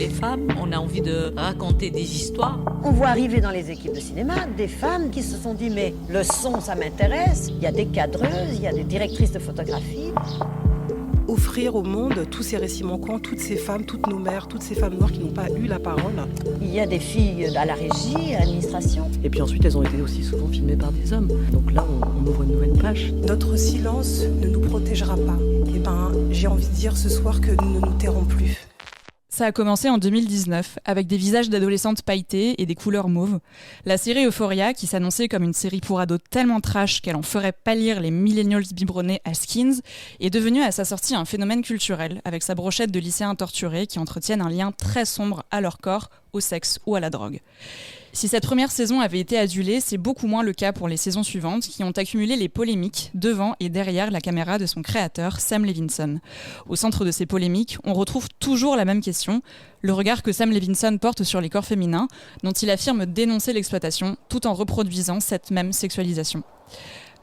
les femmes, on a envie de raconter des histoires. On voit arriver dans les équipes de cinéma des femmes qui se sont dit mais le son ça m'intéresse, il y a des cadreuses, il y a des directrices de photographie. Offrir au monde tous ces récits manquants, toutes ces femmes, toutes nos mères, toutes ces femmes noires qui n'ont pas eu la parole. Il y a des filles à la régie, à l'administration. Et puis ensuite, elles ont été aussi souvent filmées par des hommes. Donc là, on ouvre une nouvelle page. Notre silence ne nous protégera pas. J'ai envie de dire ce soir que nous ne nous tairons plus. Ça a commencé en 2019, avec des visages d'adolescentes pailletées et des couleurs mauves. La série Euphoria, qui s'annonçait comme une série pour ados tellement trash qu'elle en ferait pâlir les millennials biberonnés à Skins, est devenue à sa sortie un phénomène culturel, avec sa brochette de lycéens torturés qui entretiennent un lien très sombre à leur corps, au sexe ou à la drogue. Si cette première saison avait été adulée, c'est beaucoup moins le cas pour les saisons suivantes qui ont accumulé les polémiques devant et derrière la caméra de son créateur, Sam Levinson. Au centre de ces polémiques, on retrouve toujours la même question, le regard que Sam Levinson porte sur les corps féminins, dont il affirme dénoncer l'exploitation, tout en reproduisant cette même sexualisation.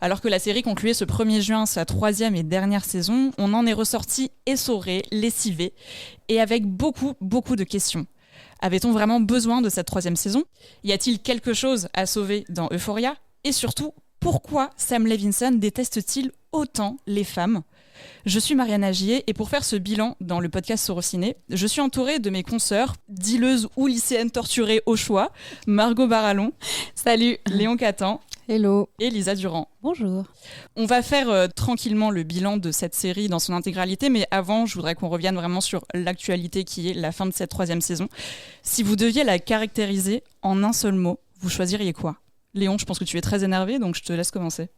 Alors que la série concluait ce 1er juin sa 3e et dernière saison, on en est ressorti essoré, lessivé, et avec beaucoup de questions. Avait-on vraiment besoin de cette 3e saison ? Y a-t-il quelque chose à sauver dans Euphoria ? Et surtout, pourquoi Sam Levinson déteste-t-il autant les femmes ? Je suis Marianne Agier et pour faire ce bilan dans le podcast Sorociné, je suis entourée de mes consoeurs, dealeuses ou lycéennes torturées au choix, Margot Barallon. Salut. Léon Catan. Hello. Et Lisa Durand. Bonjour. On va faire tranquillement le bilan de cette série dans son intégralité, mais avant, je voudrais qu'on revienne vraiment sur l'actualité qui est la fin de cette 3e saison. Si vous deviez la caractériser en un seul mot, vous choisiriez quoi ? Léon, je pense que tu es très énervé, donc je te laisse commencer.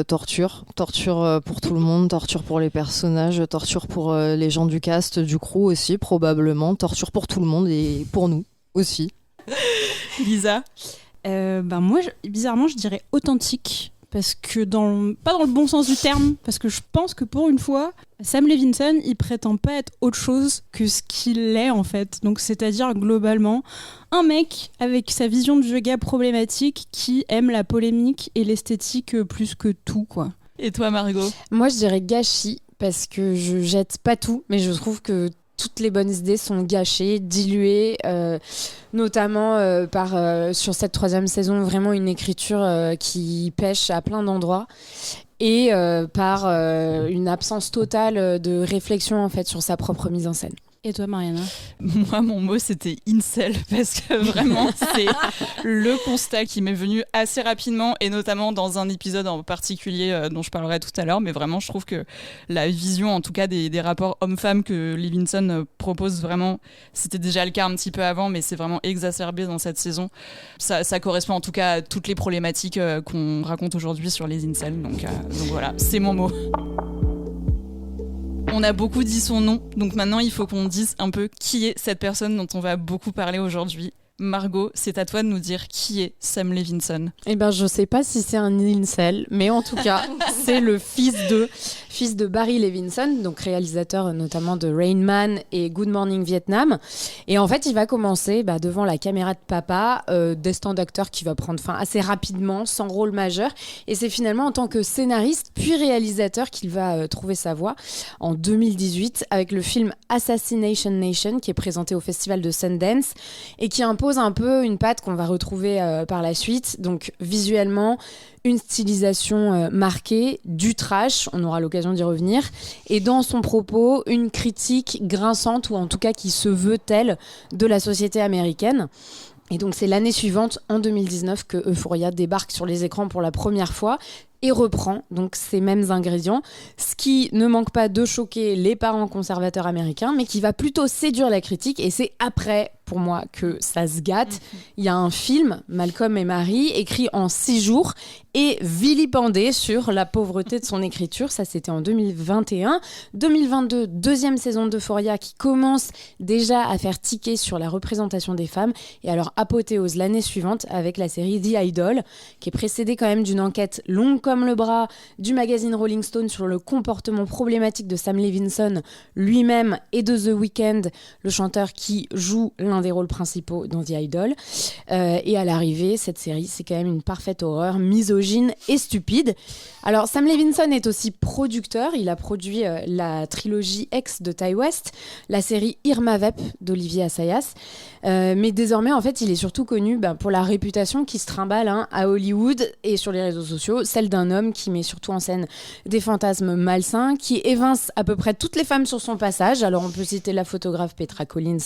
Torture pour tout le monde, torture pour les personnages, torture pour les gens du cast, du crew aussi probablement, torture pour tout le monde et pour nous aussi. Lisa ? Moi, bizarrement, je dirais authentique, parce que pas dans le bon sens du terme, parce que je pense que pour une fois, Sam Levinson, il prétend pas être autre chose que ce qu'il est en fait. Donc, c'est-à-dire globalement, un mec avec sa vision de yoga problématique qui aime la polémique et l'esthétique plus que tout, quoi. Et toi, Margot ? Moi, je dirais gâchis, parce que je jette pas tout, mais je trouve que toutes les bonnes idées sont gâchées, diluées, notamment sur cette 3e saison, vraiment une écriture qui pêche à plein d'endroits et par une absence totale de réflexion en fait, sur sa propre mise en scène. Et toi, Mariana ? Moi, mon mot, c'était incel, parce que vraiment, c'est le constat qui m'est venu assez rapidement, et notamment dans un épisode en particulier dont je parlerai tout à l'heure, mais vraiment, je trouve que la vision, en tout cas, des rapports hommes-femmes que Levinson propose vraiment, c'était déjà le cas un petit peu avant, mais c'est vraiment exacerbé dans cette saison. Ça correspond en tout cas à toutes les problématiques qu'on raconte aujourd'hui sur les incels, donc voilà, c'est mon mot. On a beaucoup dit son nom, donc maintenant il faut qu'on dise un peu qui est cette personne dont on va beaucoup parler aujourd'hui. Margot, c'est à toi de nous dire qui est Sam Levinson. Je sais pas si c'est un incel, mais en tout cas, c'est le fils de Barry Levinson, donc réalisateur notamment de Rain Man et Good Morning Vietnam. Et en fait, il va commencer devant la caméra de papa, destin d'acteur qui va prendre fin assez rapidement, sans rôle majeur. Et c'est finalement en tant que scénariste puis réalisateur qu'il va trouver sa voie en 2018 avec le film Assassination Nation qui est présenté au festival de Sundance et qui impose un peu une patte qu'on va retrouver par la suite. Donc visuellement, une stylisation marquée, du trash, on aura l'occasion d'y revenir, et dans son propos, une critique grinçante, ou en tout cas qui se veut telle, de la société américaine. Et donc c'est l'année suivante, en 2019, que Euphoria débarque sur les écrans pour la première fois et reprend donc ces mêmes ingrédients, ce qui ne manque pas de choquer les parents conservateurs américains, mais qui va plutôt séduire la critique, et c'est après, pour moi, que ça se gâte. Il y a un film, Malcolm et Marie, écrit en 6 jours et vilipendé sur la pauvreté de son écriture. Ça, c'était en 2021. 2022, 2e saison d'Euphoria qui commence déjà à faire tiquer sur la représentation des femmes. Et alors, apothéose l'année suivante avec la série The Idol, qui est précédée quand même d'une enquête longue comme le bras du magazine Rolling Stone sur le comportement problématique de Sam Levinson lui-même et de The Weeknd, le chanteur qui joue l'un l'un des rôles principaux dans The Idol. Et à l'arrivée, cette série, c'est quand même une parfaite horreur, misogyne et stupide. Alors, Sam Levinson est aussi producteur. Il a produit la trilogie X de Ty West, la série Irma Vep d'Olivier Assayas. Mais désormais, en fait, il est surtout connu pour la réputation qui se trimballe à Hollywood et sur les réseaux sociaux, celle d'un homme qui met surtout en scène des fantasmes malsains, qui évince à peu près toutes les femmes sur son passage. Alors, on peut citer la photographe Petra Collins,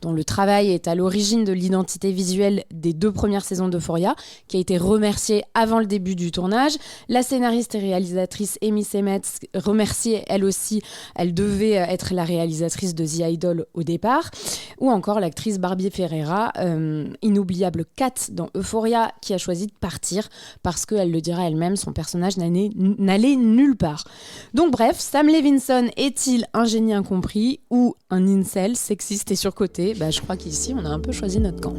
dont le travail est à l'origine de l'identité visuelle des 2 premières saisons d'Euphoria, qui a été remerciée avant le début du tournage. La scénariste et réalisatrice Amy Seymetz, remerciée elle aussi, elle devait être la réalisatrice de The Idol au départ. Ou encore l'actrice Barbie Ferreira, inoubliable Kat dans Euphoria, qui a choisi de partir parce qu'elle le dira elle-même, son personnage n'allait nulle part. Donc bref, Sam Levinson est-il un génie incompris ou un incel sexiste et surcoté ? Je crois qu'ici on a un peu choisi notre camp.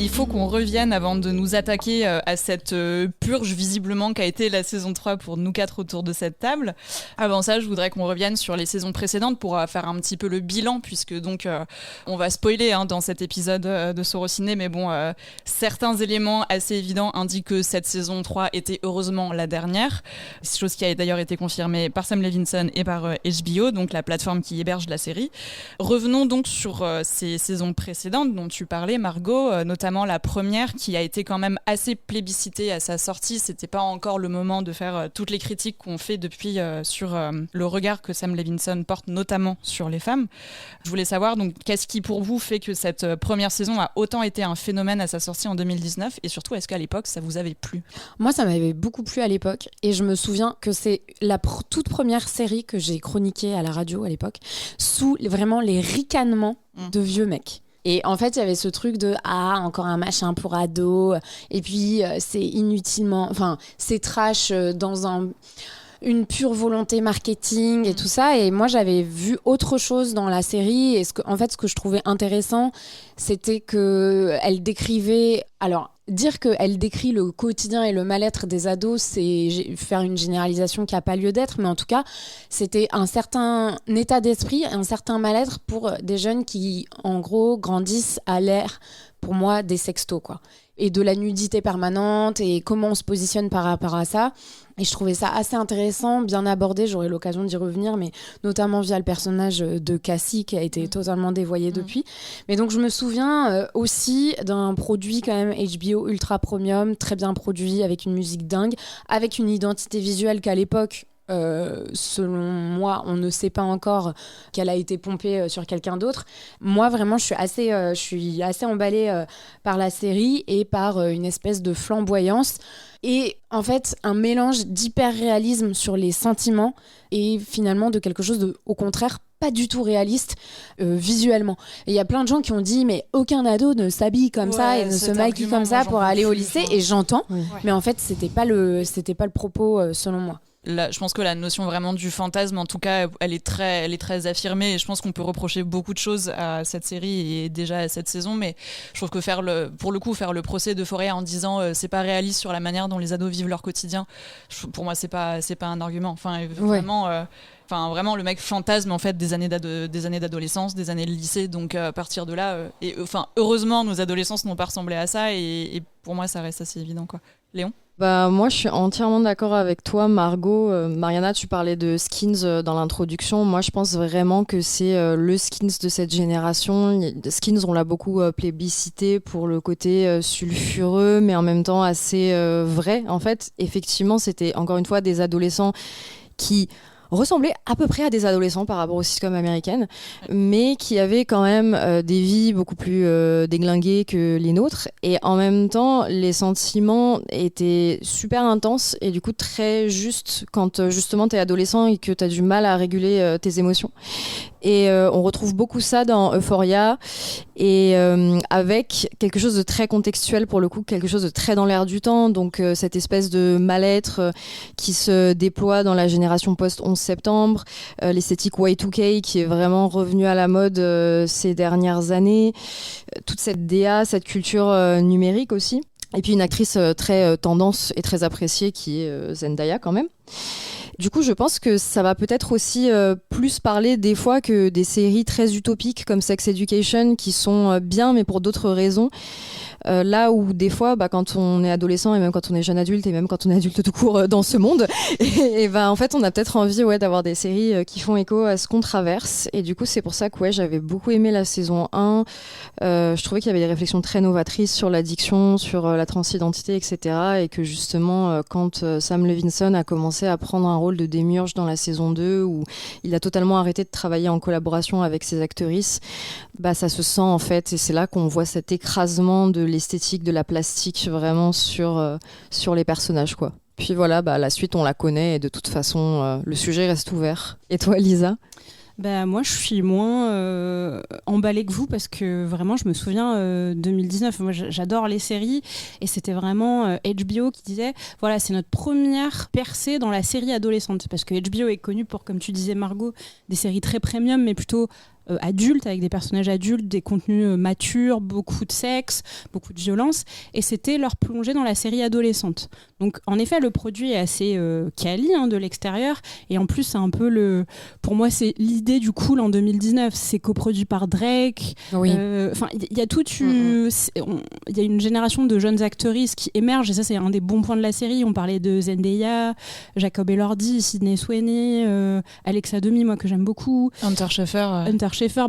Il faut qu'on revienne avant de nous attaquer à cette purge visiblement qu'a été la saison 3 pour nous 4 autour de cette table. Avant ça, je voudrais qu'on revienne sur les saisons précédentes pour faire un petit peu le bilan, puisque donc on va spoiler dans cet épisode de Sorociné, mais bon, certains éléments assez évidents indiquent que cette saison 3 était heureusement la dernière, chose qui a d'ailleurs été confirmée par Sam Levinson et par HBO, donc la plateforme qui héberge la série. Revenons donc sur ces saisons précédentes dont tu parlais, Margot, notamment la première qui a été quand même assez plébiscitée à sa sortie. C'était pas encore le moment de faire toutes les critiques qu'on fait depuis sur le regard que Sam Levinson porte notamment sur les femmes. Je voulais savoir donc qu'est-ce qui pour vous fait que cette première saison a autant été un phénomène à sa sortie en 2019 et surtout est-ce qu'à l'époque ça vous avait plu ? Moi ça m'avait beaucoup plu à l'époque et je me souviens que c'est la toute première série que j'ai chroniquée à la radio à l'époque sous vraiment les ricanements de vieux mecs. Et en fait, il y avait ce truc de « Ah, encore un machin pour ado ». Et puis, c'est inutilement... Enfin, c'est trash dans une pure volonté marketing et tout ça. Et moi, j'avais vu autre chose dans la série. Et ce que je trouvais intéressant, c'était qu'elle décrivait... Alors, dire qu'elle décrit le quotidien et le mal-être des ados, c'est faire une généralisation qui n'a pas lieu d'être, mais en tout cas, c'était un certain état d'esprit, un certain mal-être pour des jeunes qui, en gros, grandissent à l'ère, pour moi, des sextos, quoi. Et de la nudité permanente et comment on se positionne par rapport à ça. Et je trouvais ça assez intéressant, bien abordé, j'aurai l'occasion d'y revenir, mais notamment via le personnage de Cassie qui a été totalement dévoyé depuis. Mais donc je me souviens aussi d'un produit quand même HBO ultra premium, très bien produit, avec une musique dingue, avec une identité visuelle qu'à l'époque, selon moi, on ne sait pas encore qu'elle a été pompée sur quelqu'un d'autre. Moi, vraiment, je suis assez emballée par la série et par une espèce de flamboyance. Et en fait, un mélange d'hyper-réalisme sur les sentiments et finalement de quelque chose de, au contraire, pas du tout réaliste visuellement. Et il y a plein de gens qui ont dit mais aucun ado ne s'habille comme ça et ne se maquille comme ça pour aller au lycée. Et j'entends, mais en fait, c'était pas le propos selon moi. Là, je pense que la notion vraiment du fantasme, en tout cas, elle est très affirmée et je pense qu'on peut reprocher beaucoup de choses à cette série et déjà à cette saison, mais je trouve que faire le procès d'Euphoria en disant c'est pas réaliste sur la manière dont les ados vivent leur quotidien, pour moi c'est pas un argument. Enfin vraiment. Vraiment, le mec fantasme en fait des années d'adolescence, des années de lycée. Donc à partir de là, heureusement, nos adolescences n'ont pas ressemblé à ça. Et pour moi, ça reste assez évident, quoi. Léon ? Moi, je suis entièrement d'accord avec toi, Margot. Mariana, tu parlais de Skins dans l'introduction. Moi, je pense vraiment que c'est le Skins de cette génération. Skins, on l'a beaucoup plébiscité pour le côté sulfureux, mais en même temps assez vrai. En fait, effectivement, c'était encore une fois des adolescents qui ressemblaient à peu près à des adolescents par rapport aux sitcoms américaines, mais qui avaient quand même des vies beaucoup plus déglinguées que les nôtres. Et en même temps, les sentiments étaient super intenses et du coup très justes quand justement t'es adolescent et que t'as du mal à réguler tes émotions. Et on retrouve beaucoup ça dans Euphoria et avec quelque chose de très contextuel pour le coup, quelque chose de très dans l'air du temps, donc cette espèce de mal-être qui se déploie dans la génération post-11 septembre, l'esthétique Y2K qui est vraiment revenue à la mode ces dernières années, toute cette DA, cette culture numérique aussi, et puis une actrice très tendance et très appréciée qui est Zendaya quand même. Du coup, je pense que ça va peut-être aussi plus parler des fois que des séries très utopiques comme Sex Education qui sont bien mais pour d'autres raisons. Là où des fois, quand on est adolescent et même quand on est jeune adulte et même quand on est adulte tout court dans ce monde, et en fait on a peut-être envie d'avoir des séries qui font écho à ce qu'on traverse. Et du coup c'est pour ça que j'avais beaucoup aimé la saison 1. Je trouvais qu'il y avait des réflexions très novatrices sur l'addiction, sur la transidentité, etc. Et que justement quand Sam Levinson a commencé à prendre un rôle de démiurge dans la saison 2 où il a totalement arrêté de travailler en collaboration avec ses actrices, ça se sent en fait, et c'est là qu'on voit cet écrasement de l'esthétique, de la plastique vraiment sur les personnages, quoi. Puis voilà, la suite on la connaît et de toute façon le sujet reste ouvert. Et toi Lisa ? Moi, je suis moins emballée que vous parce que vraiment, je me souviens 2019. Moi, j'adore les séries et c'était vraiment HBO qui disait voilà, c'est notre première percée dans la série adolescente parce que HBO est connu pour, comme tu disais Margot, des séries très premium mais plutôt adultes, avec des personnages adultes, des contenus matures, beaucoup de sexe, beaucoup de violence, et c'était leur plongée dans la série adolescente. Donc en effet, le produit est assez quali de l'extérieur, et en plus c'est un peu pour moi c'est l'idée du cool en 2019, c'est coproduit par Drake. Oui. Il y a il y a une génération de jeunes actrices qui émergent, et ça c'est un des bons points de la série. On parlait de Zendaya, Jacob Elordi, Sydney Sweeney, Alexa Demi, moi que j'aime beaucoup, Hunter Schaeffer,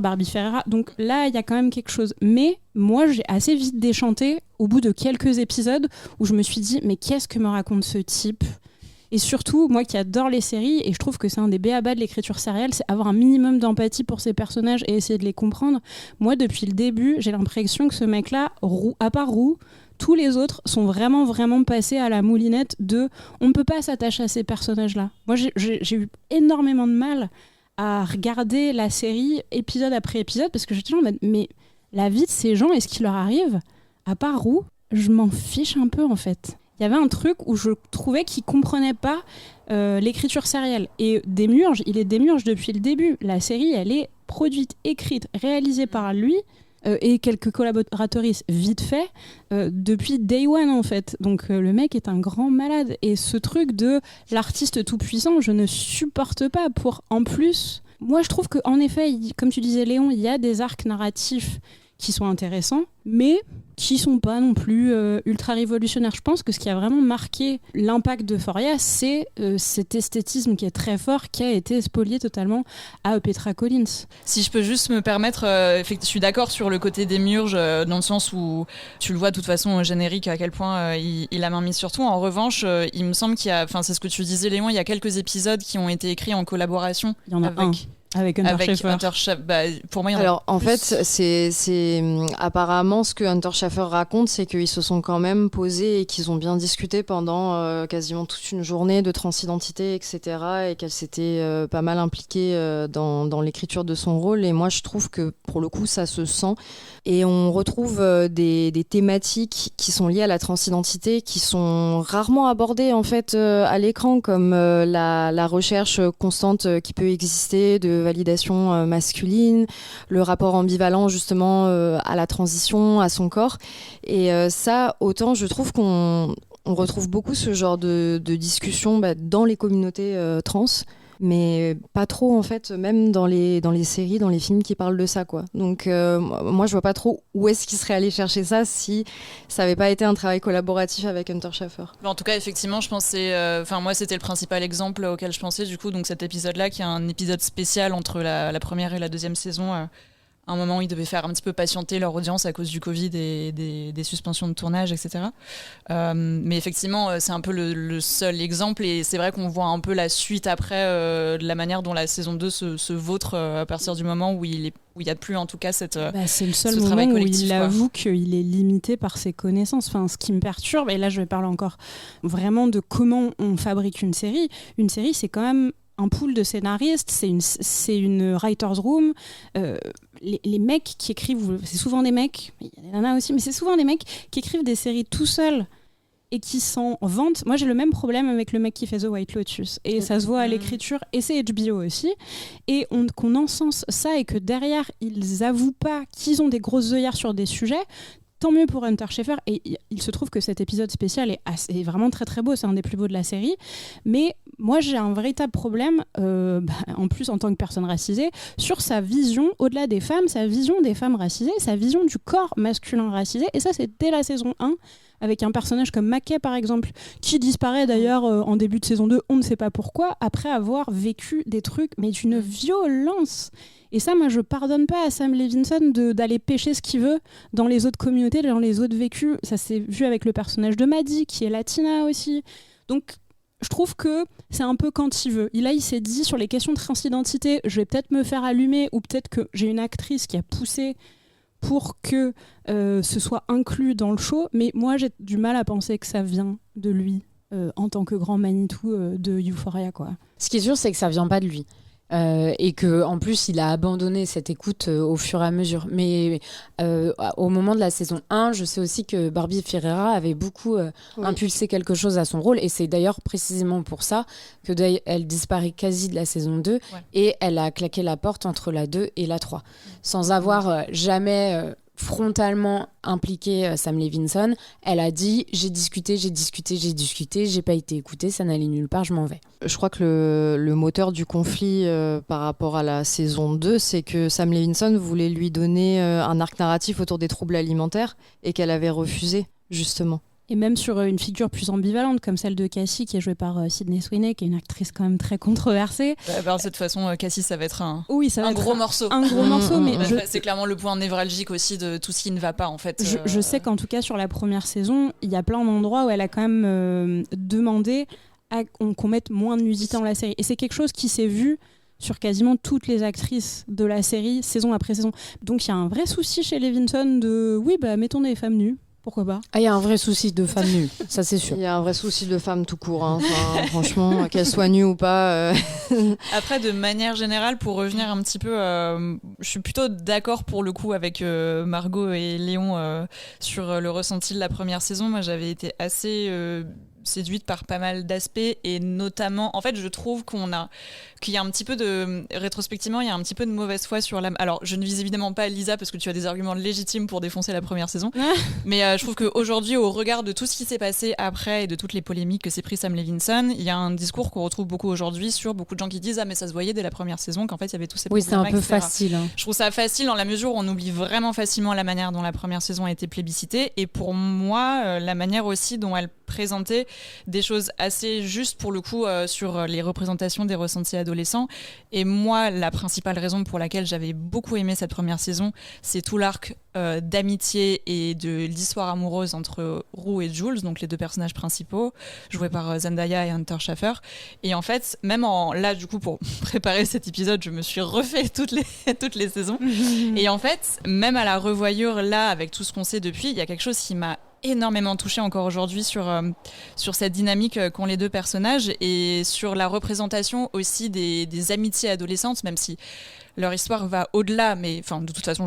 Barbie Ferreira. Donc là, il y a quand même quelque chose. Mais moi, j'ai assez vite déchanté au bout de quelques épisodes où je me suis dit, mais qu'est-ce que me raconte ce type ? Et surtout, moi qui adore les séries, et je trouve que c'est un des b.a.-ba de l'écriture sérielle, c'est avoir un minimum d'empathie pour ces personnages et essayer de les comprendre. Moi, depuis le début, j'ai l'impression que ce mec-là, à part Roux, tous les autres sont vraiment, vraiment passés à la moulinette de « on ne peut pas s'attacher à ces personnages-là ». Moi, j'ai eu énormément de mal à regarder la série épisode après épisode parce que j'étais en mode mais la vie de ces gens et ce qui leur arrive, à part Roux, je m'en fiche un peu en fait. Il y avait un truc où je trouvais qu'ils comprenaient pas l'écriture sérielle. Et Démiurge, il est Démiurge depuis le début. La série, elle est produite, écrite, réalisée par lui et quelques collaboratrices vite fait depuis day one en fait. Donc le mec est un grand malade, et ce truc de l'artiste tout puissant, je ne supporte pas. Pour en plus, moi je trouve que en effet, comme tu disais Léon, il y a des arcs narratifs qui sont intéressants, mais qui sont pas non plus ultra révolutionnaires. Je pense que ce qui a vraiment marqué l'impact d'Euphoria, c'est cet esthétisme qui est très fort, qui a été spolié totalement à Petra Collins. Si je peux juste me permettre, je suis d'accord sur le côté Démiurge, dans le sens où tu le vois de toute façon au générique à quel point il a main mise sur tout. En revanche, il me semble qu'il y a, c'est ce que tu disais Léon, il y a quelques épisodes qui ont été écrits en collaboration. Il y en a avec Hunter Schaeffer. Pour moi, alors en fait, c'est apparemment ce que Hunter Schaeffer raconte, c'est qu'ils se sont quand même posés et qu'ils ont bien discuté pendant quasiment toute une journée de transidentité, etc. Et qu'elle s'était pas mal impliquée dans l'écriture de son rôle. Et moi, je trouve que pour le coup, ça se sent. Et on retrouve des thématiques qui sont liées à la transidentité, qui sont rarement abordées en fait à l'écran, comme la recherche constante qui peut exister de validation masculine, le rapport ambivalent justement à la transition, à son corps. Et ça, autant je trouve qu'on retrouve beaucoup ce genre de discussion dans les communautés trans, mais pas trop en fait, même dans les séries, dans les films qui parlent de ça, quoi. Donc moi je vois pas trop où est-ce qu'ils seraient allés chercher ça si ça avait pas été un travail collaboratif avec Hunter Schaeffer. En tout cas, effectivement, je pensais, moi c'était le principal exemple auquel je pensais, du coup, donc cet épisode-là qui est un épisode spécial entre la première et la deuxième saison. À un moment où ils devaient faire un petit peu patienter leur audience à cause du Covid et des suspensions de tournage, etc. Mais effectivement, c'est un peu le seul exemple, et c'est vrai qu'on voit un peu la suite après de la manière dont la saison 2 se vautre à partir du moment où il n'y a plus en tout cas c'est le seul moment où il avoue qu'il est limité par ses connaissances. Enfin, ce qui me perturbe, et là je vais parler encore vraiment de comment on fabrique une série. Une série, c'est quand même un pool de scénaristes, c'est une writer's room. Les mecs qui écrivent, c'est souvent des mecs, il y a des nanas aussi, mais c'est souvent des mecs qui écrivent des séries tout seuls et qui s'en vantent. Moi, j'ai le même problème avec le mec qui fait The White Lotus. Et ça se voit à l'écriture, et c'est HBO aussi. Et qu'on encense ça, et que derrière, ils avouent pas qu'ils ont des grosses œillères sur des sujets. Tant mieux pour Hunter Schaeffer, et il se trouve que cet épisode spécial est vraiment très très beau, c'est un des plus beaux de la série, mais moi j'ai un véritable problème, en plus en tant que personne racisée, sur sa vision, au-delà des femmes, sa vision des femmes racisées, sa vision du corps masculin racisé, et ça c'est dès la saison 1, avec un personnage comme Mackay par exemple, qui disparaît d'ailleurs en début de saison 2, on ne sait pas pourquoi, après avoir vécu des trucs, mais d'une violence. Et ça, moi, je pardonne pas à Sam Levinson d'aller pêcher ce qu'il veut dans les autres communautés, dans les autres vécus. Ça s'est vu avec le personnage de Maddie, qui est latina aussi. Donc, je trouve que c'est un peu quand il veut. Il s'est dit, sur les questions de transidentité, je vais peut-être me faire allumer, ou peut-être que j'ai une actrice qui a poussé pour que ce soit inclus dans le show. Mais moi, j'ai du mal à penser que ça vient de lui, en tant que grand Manitou de Euphoria, quoi. Ce qui est sûr, c'est que ça vient pas de lui. Et que en plus il a abandonné cette écoute au fur et à mesure, mais au moment de la saison 1, je sais aussi que Barbie Ferreira avait beaucoup impulsé quelque chose à son rôle, et c'est d'ailleurs précisément pour ça que elle disparaît quasi de la saison 2, et elle a claqué la porte entre la 2 et la 3 sans avoir jamais frontalement impliqué Sam Levinson. Elle a dit j'ai discuté, j'ai pas été écoutée, ça n'allait nulle part, je m'en vais. Je crois que le moteur du conflit par rapport à la saison 2, c'est que Sam Levinson voulait lui donner un arc narratif autour des troubles alimentaires et qu'elle avait refusé, justement. Et même sur une figure plus ambivalente, comme celle de Cassie, qui est jouée par Sydney Sweeney, qui est une actrice quand même très controversée. De toute façon, Cassie, ça va être un gros morceau. Un gros morceau, mais c'est clairement le point névralgique aussi de tout ce qui ne va pas, en fait. Je sais qu'en tout cas, sur la première saison, il y a plein d'endroits où elle a quand même demandé qu'on mette moins de nudité dans la série. Et c'est quelque chose qui s'est vu sur quasiment toutes les actrices de la série, saison après saison. Donc il y a un vrai souci chez Levinson de mettons des femmes nues. Pourquoi pas ? Il y a un vrai souci de femmes nues, ça c'est sûr. Il y a un vrai souci de femmes tout court, hein. Enfin, franchement, qu'elles soient nues ou pas. Après, de manière générale, pour revenir un petit peu, je suis plutôt d'accord pour le coup avec Margot et Léon sur le ressenti de la première saison. Moi, j'avais été assez séduite par pas mal d'aspects, et notamment, en fait, je trouve qu'il y a un petit peu de, rétrospectivement, il y a un petit peu de mauvaise foi sur la... Alors, je ne vise évidemment pas Lisa, parce que tu as des arguments légitimes pour défoncer la première saison, mais je trouve qu'aujourd'hui, au regard de tout ce qui s'est passé après et de toutes les polémiques que s'est pris Sam Levinson, il y a un discours qu'on retrouve beaucoup aujourd'hui sur beaucoup de gens qui disent « Ah, mais ça se voyait dès la première saison qu'en fait, il y avait tous ces problèmes. » Oui, c'est un peu facile. Hein. Je trouve ça facile dans la mesure où on oublie vraiment facilement la manière dont la première saison a été plébiscitée, et pour moi, la manière aussi dont elle présentait des choses assez justes pour le coup sur les représentations des ressentis adolescents. Et moi, la principale raison pour laquelle j'avais beaucoup aimé cette première saison, c'est tout l'arc d'amitié et de l'histoire amoureuse entre Rue et Jules, donc les deux personnages principaux, joués par Zendaya et Hunter Schafer. Et en fait, même là, du coup, pour préparer cet épisode, je me suis refait toutes les saisons. Et en fait, même à la revoyure, là, avec tout ce qu'on sait depuis, il y a quelque chose qui m'a énormément touchée encore aujourd'hui sur cette dynamique qu'ont les deux personnages, et sur la représentation aussi des amitiés adolescentes, même si leur histoire va au-delà, mais enfin, de toute façon,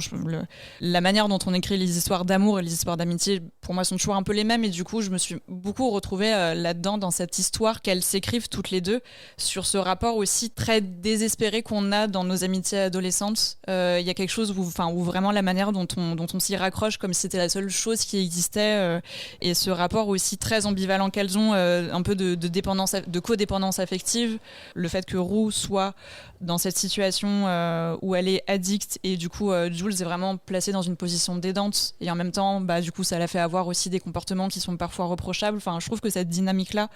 la manière dont on écrit les histoires d'amour et les histoires d'amitié, pour moi, sont toujours un peu les mêmes, et du coup, je me suis beaucoup retrouvée là-dedans, dans cette histoire qu'elles s'écrivent toutes les deux, sur ce rapport aussi très désespéré qu'on a dans nos amitiés adolescentes. Il y a quelque chose où vraiment la manière dont on s'y raccroche comme si c'était la seule chose qui existait, et ce rapport aussi très ambivalent qu'elles ont, un peu de dépendance, de codépendance affective, le fait que Rue soit dans cette situation où elle est addicte, et du coup Jules est vraiment placée dans une position d'aidante, et en même temps du coup ça la fait avoir aussi des comportements qui sont parfois reprochables. Enfin, je trouve que cette dynamique là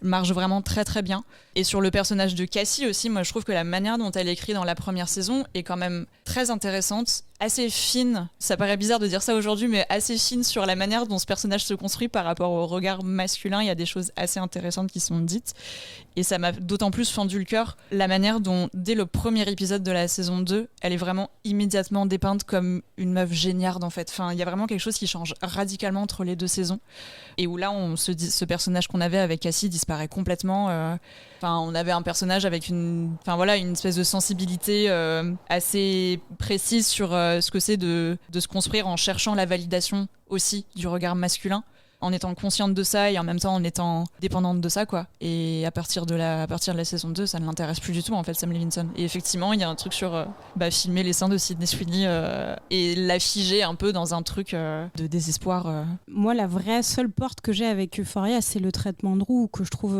marche vraiment très très bien. Et sur le personnage de Cassie aussi, moi je trouve que la manière dont elle écrit dans la première saison est quand même très intéressante, assez fine, ça paraît bizarre de dire ça aujourd'hui, mais assez fine sur la manière dont ce personnage se construit par rapport au regard masculin. Il y a des choses assez intéressantes qui sont dites, et ça m'a d'autant plus fendu le cœur, la manière dont dès le premier épisode de la saison 2, elle est vraiment immédiatement dépeinte comme une meuf géniarde en fait. Enfin, il y a vraiment quelque chose qui change radicalement entre les deux saisons, et où là ce personnage qu'on avait avec Cassie disparaît complètement. On avait un personnage avec une espèce de sensibilité assez précise sur ce que c'est de se construire en cherchant la validation aussi du regard masculin, en étant consciente de ça et en même temps en étant dépendante de ça, quoi. Et à partir de la saison 2, ça ne l'intéresse plus du tout, en fait, Sam Levinson. Et effectivement, il y a un truc sur filmer les seins de Sydney Sweeney et la figer un peu dans un truc de désespoir. Moi, la vraie seule porte que j'ai avec Euphoria, c'est le traitement de Rue, que je trouve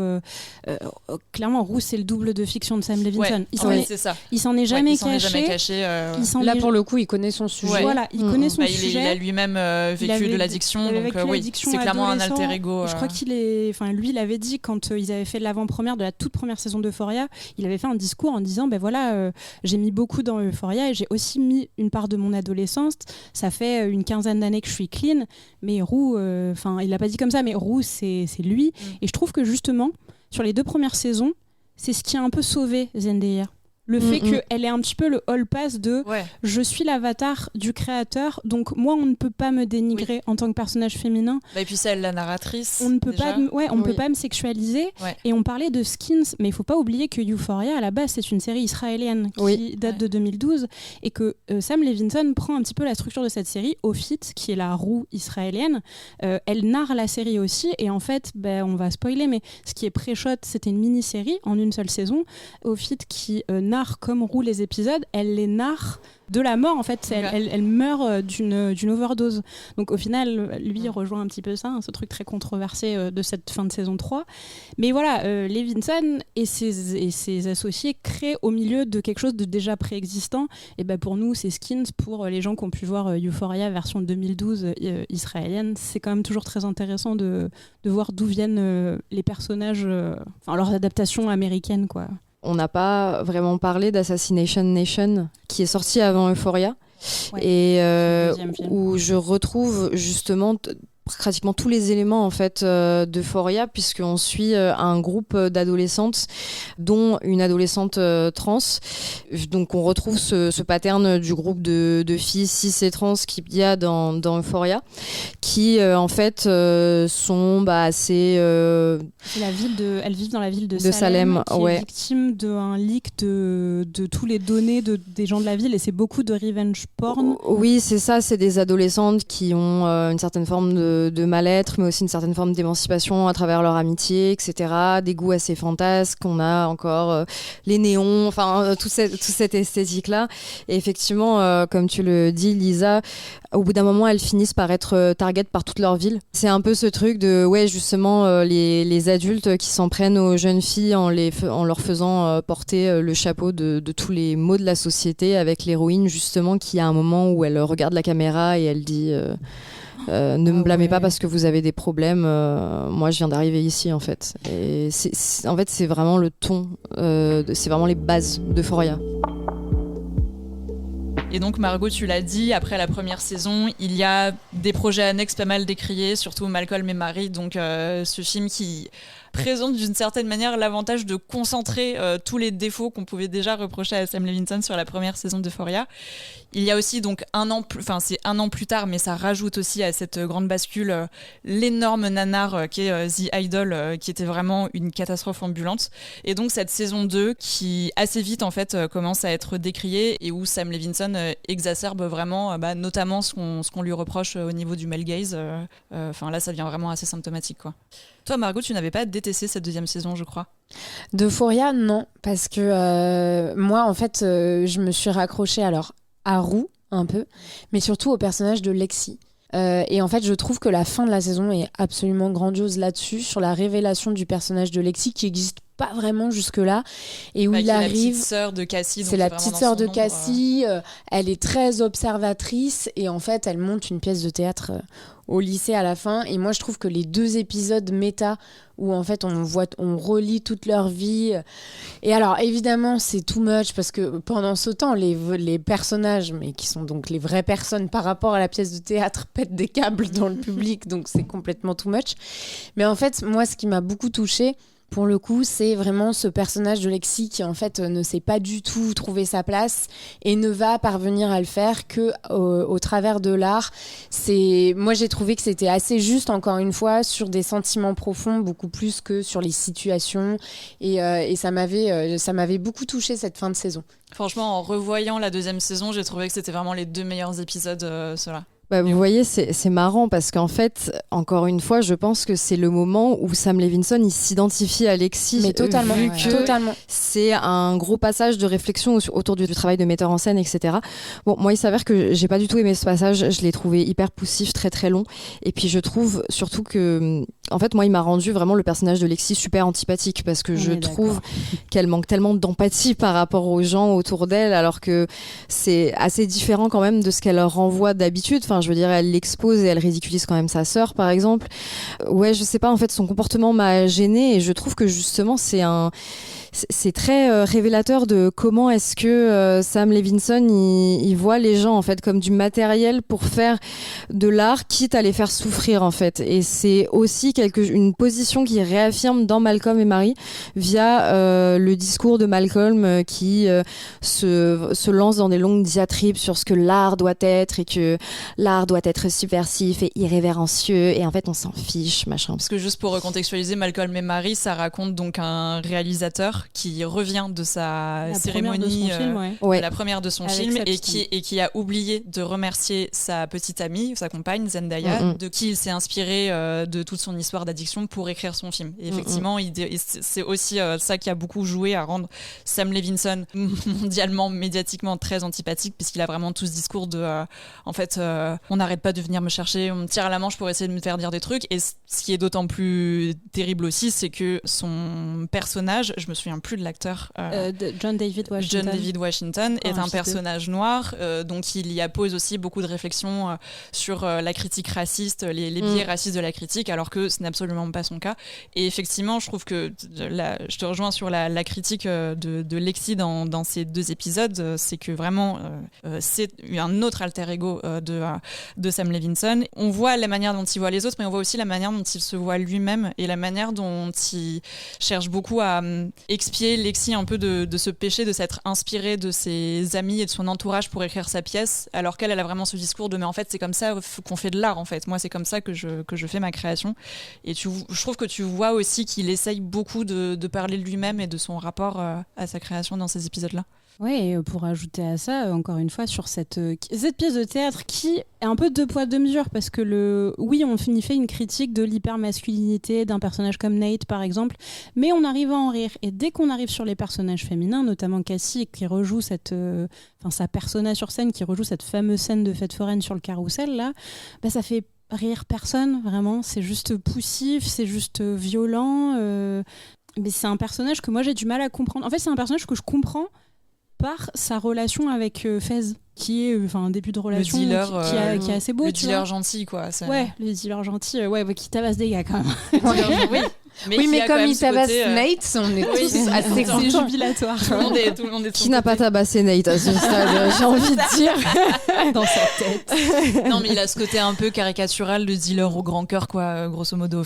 clairement, Rue, c'est le double de fiction de Sam Levinson. C'est ça. Il s'en est jamais caché. Là, pour le coup, il connaît son sujet. Voilà, il connaît son sujet. Il a lui-même vécu de l'addiction, donc c'est clairement un alter ego. Je crois lui, il avait dit quand ils avaient fait l'avant-première de la toute première saison d'Euphoria, il avait fait un discours en disant j'ai mis beaucoup dans Euphoria et j'ai aussi mis une part de mon adolescence. Ça fait une quinzaine d'années que je suis clean, mais Rue, il l'a pas dit comme ça, mais Rue, c'est lui. Et je trouve que justement, sur les 2 premières saisons, c'est ce qui a un peu sauvé Zendaya. Le fait qu'elle est un petit peu le hall pass de je suis l'avatar du créateur, donc moi on ne peut pas me dénigrer en tant que personnage féminin. Et puis c'est elle la narratrice. On ne peut pas, peut pas me sexualiser. Et on parlait de Skins, mais il faut pas oublier que Euphoria à la base c'est une série israélienne qui date de 2012 et que Sam Levinson prend un petit peu la structure de cette série. Ophit, qui est la roue israélienne, elle narre la série aussi et en fait on va spoiler, mais ce qui est pré-shot, c'était une mini-série en une seule saison. Ophit qui narre comme roue les épisodes, elle les narre de la mort en fait, elle meurt d'une overdose. Donc au final, lui il rejoint un petit peu ça, ce truc très controversé de cette fin de saison 3. Mais voilà, Levinson et ses associés créent au milieu de quelque chose de déjà préexistant. Et pour nous, c'est Skins. Pour les gens qui ont pu voir Euphoria version 2012 israélienne, c'est quand même toujours très intéressant de voir d'où viennent les personnages, leurs adaptations américaines, quoi. On n'a pas vraiment parlé d'Assassination Nation, qui est sorti avant Euphoria, et où je retrouve justement pratiquement tous les éléments en fait d'Euphoria, puisqu'on suit un groupe d'adolescentes, dont une adolescente trans. Donc on retrouve ce pattern du groupe de filles cis et trans qu'il y a dans Euphoria, qui en fait sont assez... elles vivent dans la ville de Salem, qui est victime d'un leak de tous les données des gens de la ville, et c'est beaucoup de revenge porn. Oui, c'est ça, c'est des adolescentes qui ont une certaine forme de mal-être, mais aussi une certaine forme d'émancipation à travers leur amitié, etc. Des goûts assez fantasques, on a encore les néons, toute cette esthétique-là. Et effectivement, comme tu le dis, Lisa, au bout d'un moment, elles finissent par être target par toute leur ville. C'est un peu ce truc de, justement, les adultes qui s'en prennent aux jeunes filles en leur faisant porter le chapeau de tous les maux de la société, avec l'héroïne, justement, qui a un moment où elle regarde la caméra et elle dit... ne me blâmez pas parce que vous avez des problèmes, moi je viens d'arriver ici en fait. Et c'est vraiment le ton, c'est vraiment les bases d'Euphoria. Et donc Margot, tu l'as dit, après la première saison, il y a des projets annexes pas mal décriés, surtout Malcolm et Marie, donc ce film qui présente d'une certaine manière l'avantage de concentrer tous les défauts qu'on pouvait déjà reprocher à Sam Levinson sur la première saison d'Euphoria. Il y a aussi donc c'est un an plus tard, mais ça rajoute aussi à cette grande bascule l'énorme nanar qui est The Idol, qui était vraiment une catastrophe ambulante. Et donc cette saison 2 qui assez vite en fait commence à être décriée et où Sam Levinson exacerbe vraiment notamment ce qu'on lui reproche au niveau du male gaze. Là ça devient vraiment assez symptomatique, quoi. Toi Margot, tu n'avais pas détesté cette deuxième saison, je crois. D'Euphoria, non, parce que moi en fait je me suis raccrochée à Rue un peu, mais surtout au personnage de Lexi. Et en fait, je trouve que la fin de la saison est absolument grandiose là-dessus, sur la révélation du personnage de Lexi qui n'existe pas vraiment jusque-là, et où il arrive... C'est la petite sœur de Cassie. C'est la petite sœur de Cassie, elle est très observatrice, et en fait, elle monte une pièce de théâtre au lycée à la fin, et moi je trouve que les 2 épisodes méta où en fait on relit toute leur vie, et alors évidemment c'est too much parce que pendant ce temps les personnages, mais qui sont donc les vraies personnes par rapport à la pièce de théâtre, pètent des câbles dans le public, donc c'est complètement too much. Mais en fait moi ce qui m'a beaucoup touchée pour le coup, c'est vraiment ce personnage de Lexi qui en fait ne sait pas du tout trouver sa place et ne va parvenir à le faire que au travers de l'art. Moi j'ai trouvé que c'était assez juste, encore une fois, sur des sentiments profonds, beaucoup plus que sur les situations, et ça m'avait beaucoup touchée cette fin de saison. Franchement, en revoyant la deuxième saison, j'ai trouvé que c'était vraiment les 2 meilleurs épisodes, ceux-là. Bah, vous voyez, c'est marrant parce qu'en fait, encore une fois, je pense que c'est le moment où Sam Levinson il s'identifie à Lexi. Mais totalement, vu que totalement. c'est un gros passage de réflexion autour du travail de metteur en scène, etc. Bon, moi, il s'avère que j'ai pas du tout aimé ce passage. Je l'ai trouvé hyper poussif, très très long. Et puis, je trouve surtout que, en fait, moi, il m'a rendu vraiment le personnage de Lexi super antipathique parce que je trouve qu'elle manque tellement d'empathie par rapport aux gens autour d'elle, alors que c'est assez différent quand même de ce qu'elle leur renvoie d'habitude. Enfin, je veux dire, elle l'expose et elle ridiculise quand même sa sœur, par exemple. Ouais, je sais pas, en fait, son comportement m'a gênée et je trouve que justement, c'est très révélateur de comment est-ce que Sam Levinson il voit les gens en fait comme du matériel pour faire de l'art, quitte à les faire souffrir en fait. Et c'est aussi une position qui réaffirme dans Malcolm et Marie via le discours de Malcolm qui se lance dans des longues diatribes sur ce que l'art doit être et que l'art doit être subversif et irrévérencieux et en fait on s'en fiche, machin. Parce que juste pour recontextualiser, Malcolm et Marie, ça raconte donc un réalisateur qui revient de sa cérémonie, la première de son film, et qui a oublié de remercier sa petite amie, sa compagne Zendaya, de qui il s'est inspiré de toute son histoire d'addiction pour écrire son film. Et effectivement, c'est aussi ça qui a beaucoup joué à rendre Sam Levinson mondialement, médiatiquement très antipathique, puisqu'il a vraiment tout ce discours de en fait, on n'arrête pas de venir me chercher, on me tire à la manche pour essayer de me faire dire des trucs. Et ce qui est d'autant plus terrible aussi, c'est que son personnage, je me souviens plus de l'acteur, John David Washington est un personnage noir, donc il y appose aussi beaucoup de réflexions sur la critique raciste, les biais racistes de la critique, alors que ce n'est absolument pas son cas. Et effectivement, je trouve que je te rejoins sur la critique de Lexi dans ces 2 épisodes, c'est que vraiment c'est un autre alter ego de Sam Levinson. On voit la manière dont il voit les autres, mais on voit aussi la manière dont il se voit lui-même et la manière dont il cherche beaucoup à expier Lexi un peu de ce péché de s'être inspirée de ses amis et de son entourage pour écrire sa pièce, alors qu'elle a vraiment ce discours de mais en fait c'est comme ça qu'on fait de l'art en fait. Moi c'est comme ça que je fais ma création. Et je trouve que tu vois aussi qu'il essaye beaucoup de parler de lui-même et de son rapport à sa création dans ces épisodes-là. Oui, et pour ajouter à ça, encore une fois, sur cette pièce de théâtre qui est un peu 2 poids 2 mesures, parce que oui, on fait une critique de l'hypermasculinité d'un personnage comme Nate, par exemple, mais on arrive à en rire. Et dès qu'on arrive sur les personnages féminins, notamment Cassie, qui rejoue sa persona sur scène, qui rejoue cette fameuse scène de fête foraine sur le carrousel, là, ça fait rire personne, vraiment. C'est juste poussif, c'est juste violent. Mais c'est un personnage que moi, j'ai du mal à comprendre. En fait, c'est un personnage que je comprends par sa relation avec Fez, qui est un début de relation qui est assez beau. Le dealer gentil, quoi. Ouais, le dealer gentil, qui tabasse des gars, quand même. Oui. Mais comme il tabasse Nate, on est tous assez contents. C'est jubilatoire. Tout le monde est Qui n'a pas tabassé Nate à ce stade, j'ai envie de dire. Dans sa tête. Non, mais il a ce côté un peu caricatural de dealer au grand cœur, quoi, grosso modo.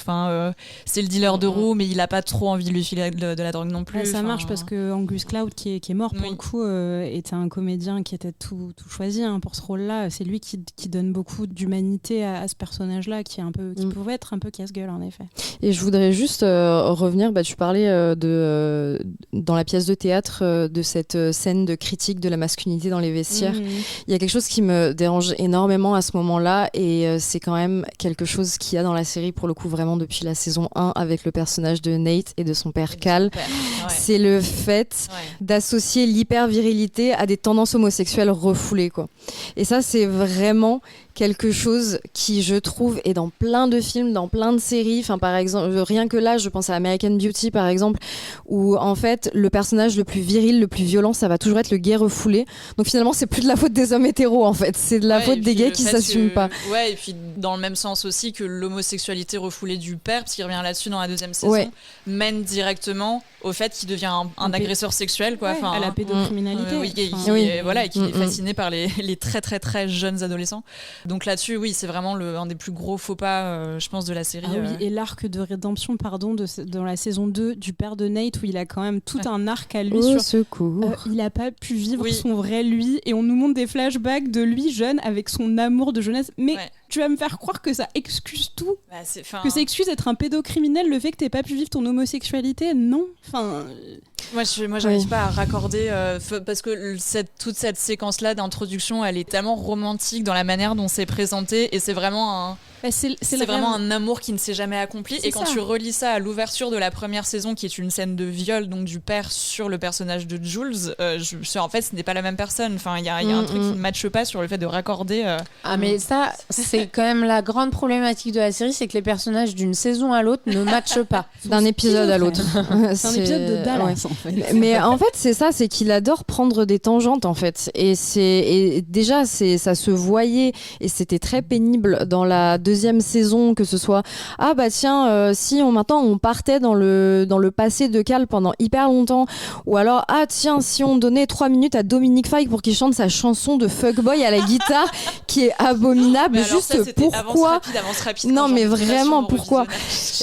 C'est le dealer de roue, mais il a pas trop envie de lui filer de la drogue non plus. Ça marche parce que Angus Cloud, qui est mort pour le coup, était un comédien qui était tout choisi pour ce rôle-là. C'est lui qui donne beaucoup d'humanité à ce personnage-là, qui pouvait être un peu casse-gueule, en effet. Et je voudrais juste revenir, tu parlais dans la pièce de théâtre de cette scène de critique de la masculinité dans les vestiaires. Il y a quelque chose qui me dérange énormément à ce moment-là, et c'est quand même quelque chose qu'il y a dans la série pour le coup vraiment depuis la saison 1 avec le personnage de Nate et de son père Cal. C'est le fait d'associer l'hyper-virilité à des tendances homosexuelles refoulées, quoi. Et ça, c'est vraiment quelque chose qui, je trouve, est dans plein de films, dans plein de séries. Par exemple, rien que là, je pense à American Beauty, par exemple, où en fait, le personnage le plus viril, le plus violent, ça va toujours être le gay refoulé. Donc finalement, c'est plus de la faute des hommes hétéros, en fait. C'est de la faute des gays qui s'assument pas. Ouais, et puis dans le même sens aussi que l'homosexualité refoulée du père, parce qu'il revient là-dessus dans la 2e saison, mène directement au fait qu'il devient un agresseur sexuel, quoi. À la pédocriminalité. Qui est fasciné par les très très très jeunes adolescents. Donc là-dessus, oui, c'est vraiment un des plus gros faux pas, je pense, de la série. Et l'arc de rédemption, dans la saison 2 du père de Nate, où il a quand même tout un arc à lui sur secours. Il n'a pas pu vivre son vrai lui, et on nous montre des flashbacks de lui jeune avec son amour de jeunesse. Mais tu vas me faire croire que ça excuse tout, que ça excuse être un pédocriminel, le fait que t'aies pas pu vivre ton homosexualité? Non. Moi, j'arrive pas à raccorder parce que toute cette séquence-là d'introduction, elle est tellement romantique dans la manière dont s'est présenté, et c'est vraiment un amour qui ne s'est jamais accompli. Et quand tu relis ça à l'ouverture de la première saison, qui est une scène de viol donc du père sur le personnage de Jules, en fait ce n'est pas la même personne. Enfin, il y a un truc qui ne matche pas sur le fait de raccorder. Mais ça, c'est quand même la grande problématique de la série, c'est que les personnages d'une saison à l'autre ne matchent pas. D'un épisode à l'autre. C'est un épisode de Dallas, en fait. Mais en fait, c'est ça, c'est qu'il adore prendre des tangentes, en fait. Et déjà, ça se voyait, et c'était très pénible dans la deuxième saison, que ce soit si maintenant on partait dans le passé de Cal pendant hyper longtemps, ou alors si on donnait 3 minutes à Dominique Fike pour qu'il chante sa chanson de fuckboy à la guitare qui est abominable. Mais juste alors ça, pourquoi avance rapide non mais vraiment pourquoi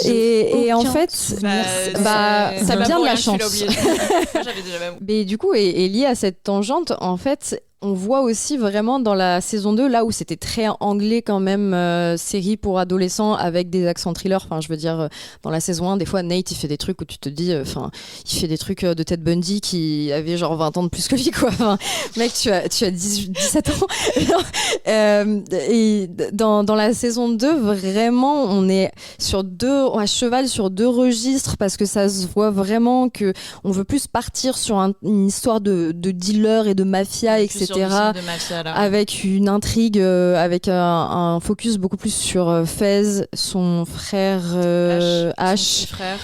et en fait ça vient de la chance. Mais du coup et lié à cette tangente, en fait on voit aussi vraiment dans la saison 2, là où c'était très anglais quand même, série pour adolescents avec des accents thriller. Enfin, je veux dire, dans la saison 1, des fois, Nate, il fait des trucs où tu te dis, il fait des trucs de Ted Bundy qui avait genre 20 ans de plus que lui, quoi. Enfin, mec, tu as 17 ans. Et dans la saison 2, vraiment, on est à cheval sur 2 registres, parce que ça se voit vraiment que on veut plus partir sur une histoire de dealer et de mafia, etc. Avec une intrigue, avec un focus beaucoup plus sur Fez, son frère Ash. Son frère.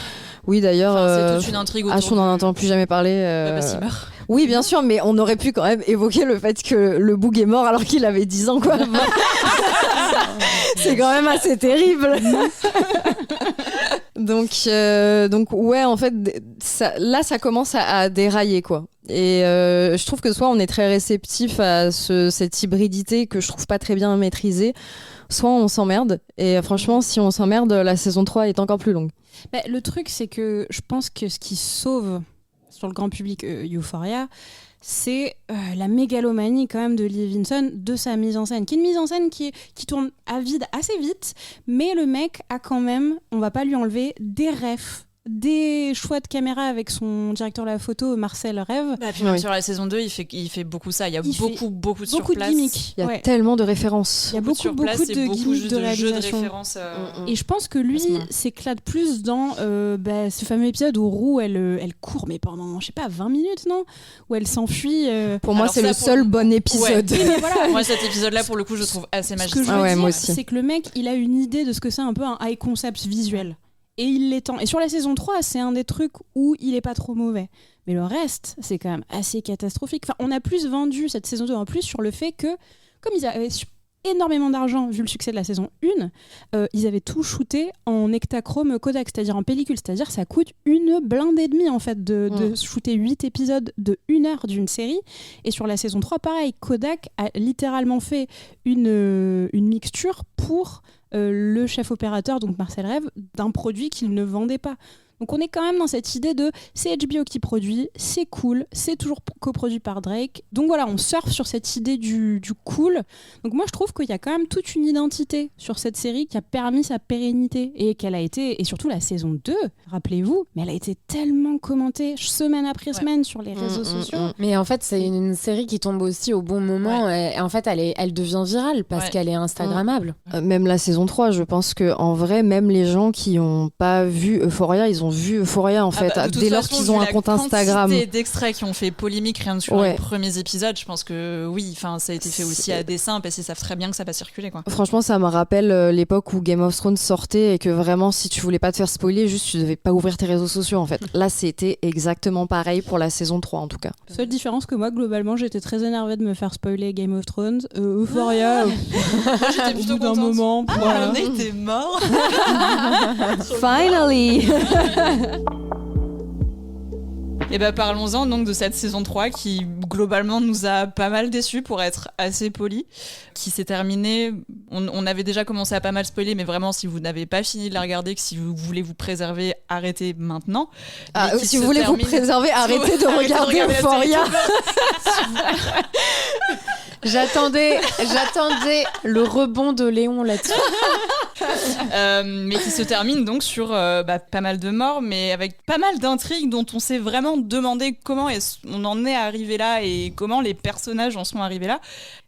Oui, d'ailleurs, c'est toute une intrigue autour Ash, on n'en entend plus jamais parler. Parce qu'il meurt. Oui, bien sûr, mais on aurait pu quand même évoquer le fait que le Boog est mort alors qu'il avait 10 ans, quoi. C'est quand même assez terrible. Donc ouais, en fait, ça commence à dérailler, quoi. Et je trouve que soit on est très réceptif à cette hybridité que je trouve pas très bien maîtrisée, soit on s'emmerde. Et franchement, si on s'emmerde, la saison 3 est encore plus longue. Le truc, c'est que je pense que ce qui sauve sur le grand public Euphoria, c'est la mégalomanie quand même de Lee Vinson, de sa mise en scène, qui est une mise en scène qui tourne à vide assez vite, mais le mec a quand même, on va pas lui enlever, des refs, des choix de caméra avec son directeur de la photo, Marcel Rêve. Puis même sur la saison 2, il fait beaucoup ça. Il y a beaucoup de surplace. De gimmicks. Il y a tellement de références. Il y a beaucoup de gimmicks de réalisation. Et je pense que lui s'éclate plus dans ce fameux épisode où Roux, elle court, mais pendant, je sais pas, 20 minutes, non ? Où elle s'enfuit. Pour moi, c'est le seul bon épisode. Ouais. Voilà. Moi, cet épisode-là, pour le coup, je trouve assez magistral. Ce que je veux dire, c'est que le mec, il a une idée de ce que c'est un peu un high concept visuel. Et il l'étend. Et sur la saison 3, c'est un des trucs où il est pas trop mauvais. Mais le reste, c'est quand même assez catastrophique. Enfin, on a plus vendu cette saison 2 en plus sur le fait que, comme ils avaient énormément d'argent vu le succès de la saison 1, ils avaient tout shooté en Ektachrome Kodak, c'est-à-dire en pellicule. C'est-à-dire ça coûte une blinde et demie en fait de shooter 8 épisodes de 1 heure d'une série. Et sur la saison 3, pareil, Kodak a littéralement fait une mixture pour le chef opérateur, donc Marcel Rêve, d'un produit qu'il ne vendait pas. Donc on est quand même dans cette idée de c'est HBO qui produit, c'est cool, c'est toujours coproduit par Drake. Donc voilà, on surfe sur cette idée du cool. Donc moi je trouve qu'il y a quand même toute une identité sur cette série qui a permis sa pérennité et qu'elle a été, et surtout la saison 2, rappelez-vous, mais elle a été tellement commentée semaine après semaine sur les réseaux sociaux. Mais en fait c'est une série qui tombe aussi au bon moment et en fait elle devient virale parce qu'elle est instagrammable. Même la saison 3, je pense que en vrai, même les gens qui n'ont pas vu Euphoria, ils ont vu Euphoria en fait, dès lors qu'ils ont un compte Instagram. La quantité d'extraits qui ont fait polémique rien que sur les premiers épisodes, je pense que ça a été fait aussi à dessein parce qu'ils savent très bien que ça va circuler, quoi. Franchement, ça me rappelle l'époque où Game of Thrones sortait et que vraiment, si tu voulais pas te faire spoiler, juste tu devais pas ouvrir tes réseaux sociaux en fait. Là, c'était exactement pareil pour la saison 3 en tout cas. Seule différence que moi, globalement, j'étais très énervée de me faire spoiler Game of Thrones. Euphoria, j'étais plutôt d'un moment. On était mort. Finally. Et parlons-en donc de cette saison 3 qui globalement nous a pas mal déçus, pour être assez poli, qui s'est terminée, on avait déjà commencé à pas mal spoiler, mais vraiment si vous n'avez pas fini de la regarder, que si vous voulez vous préserver, arrêtez maintenant. Si vous voulez vous préserver, arrêtez de regarder Euphoria. J'attendais le rebond de Léon là-dessus. Mais qui se termine donc sur pas mal de morts, mais avec pas mal d'intrigues dont on s'est vraiment demandé comment on en est arrivé là et comment les personnages en sont arrivés là.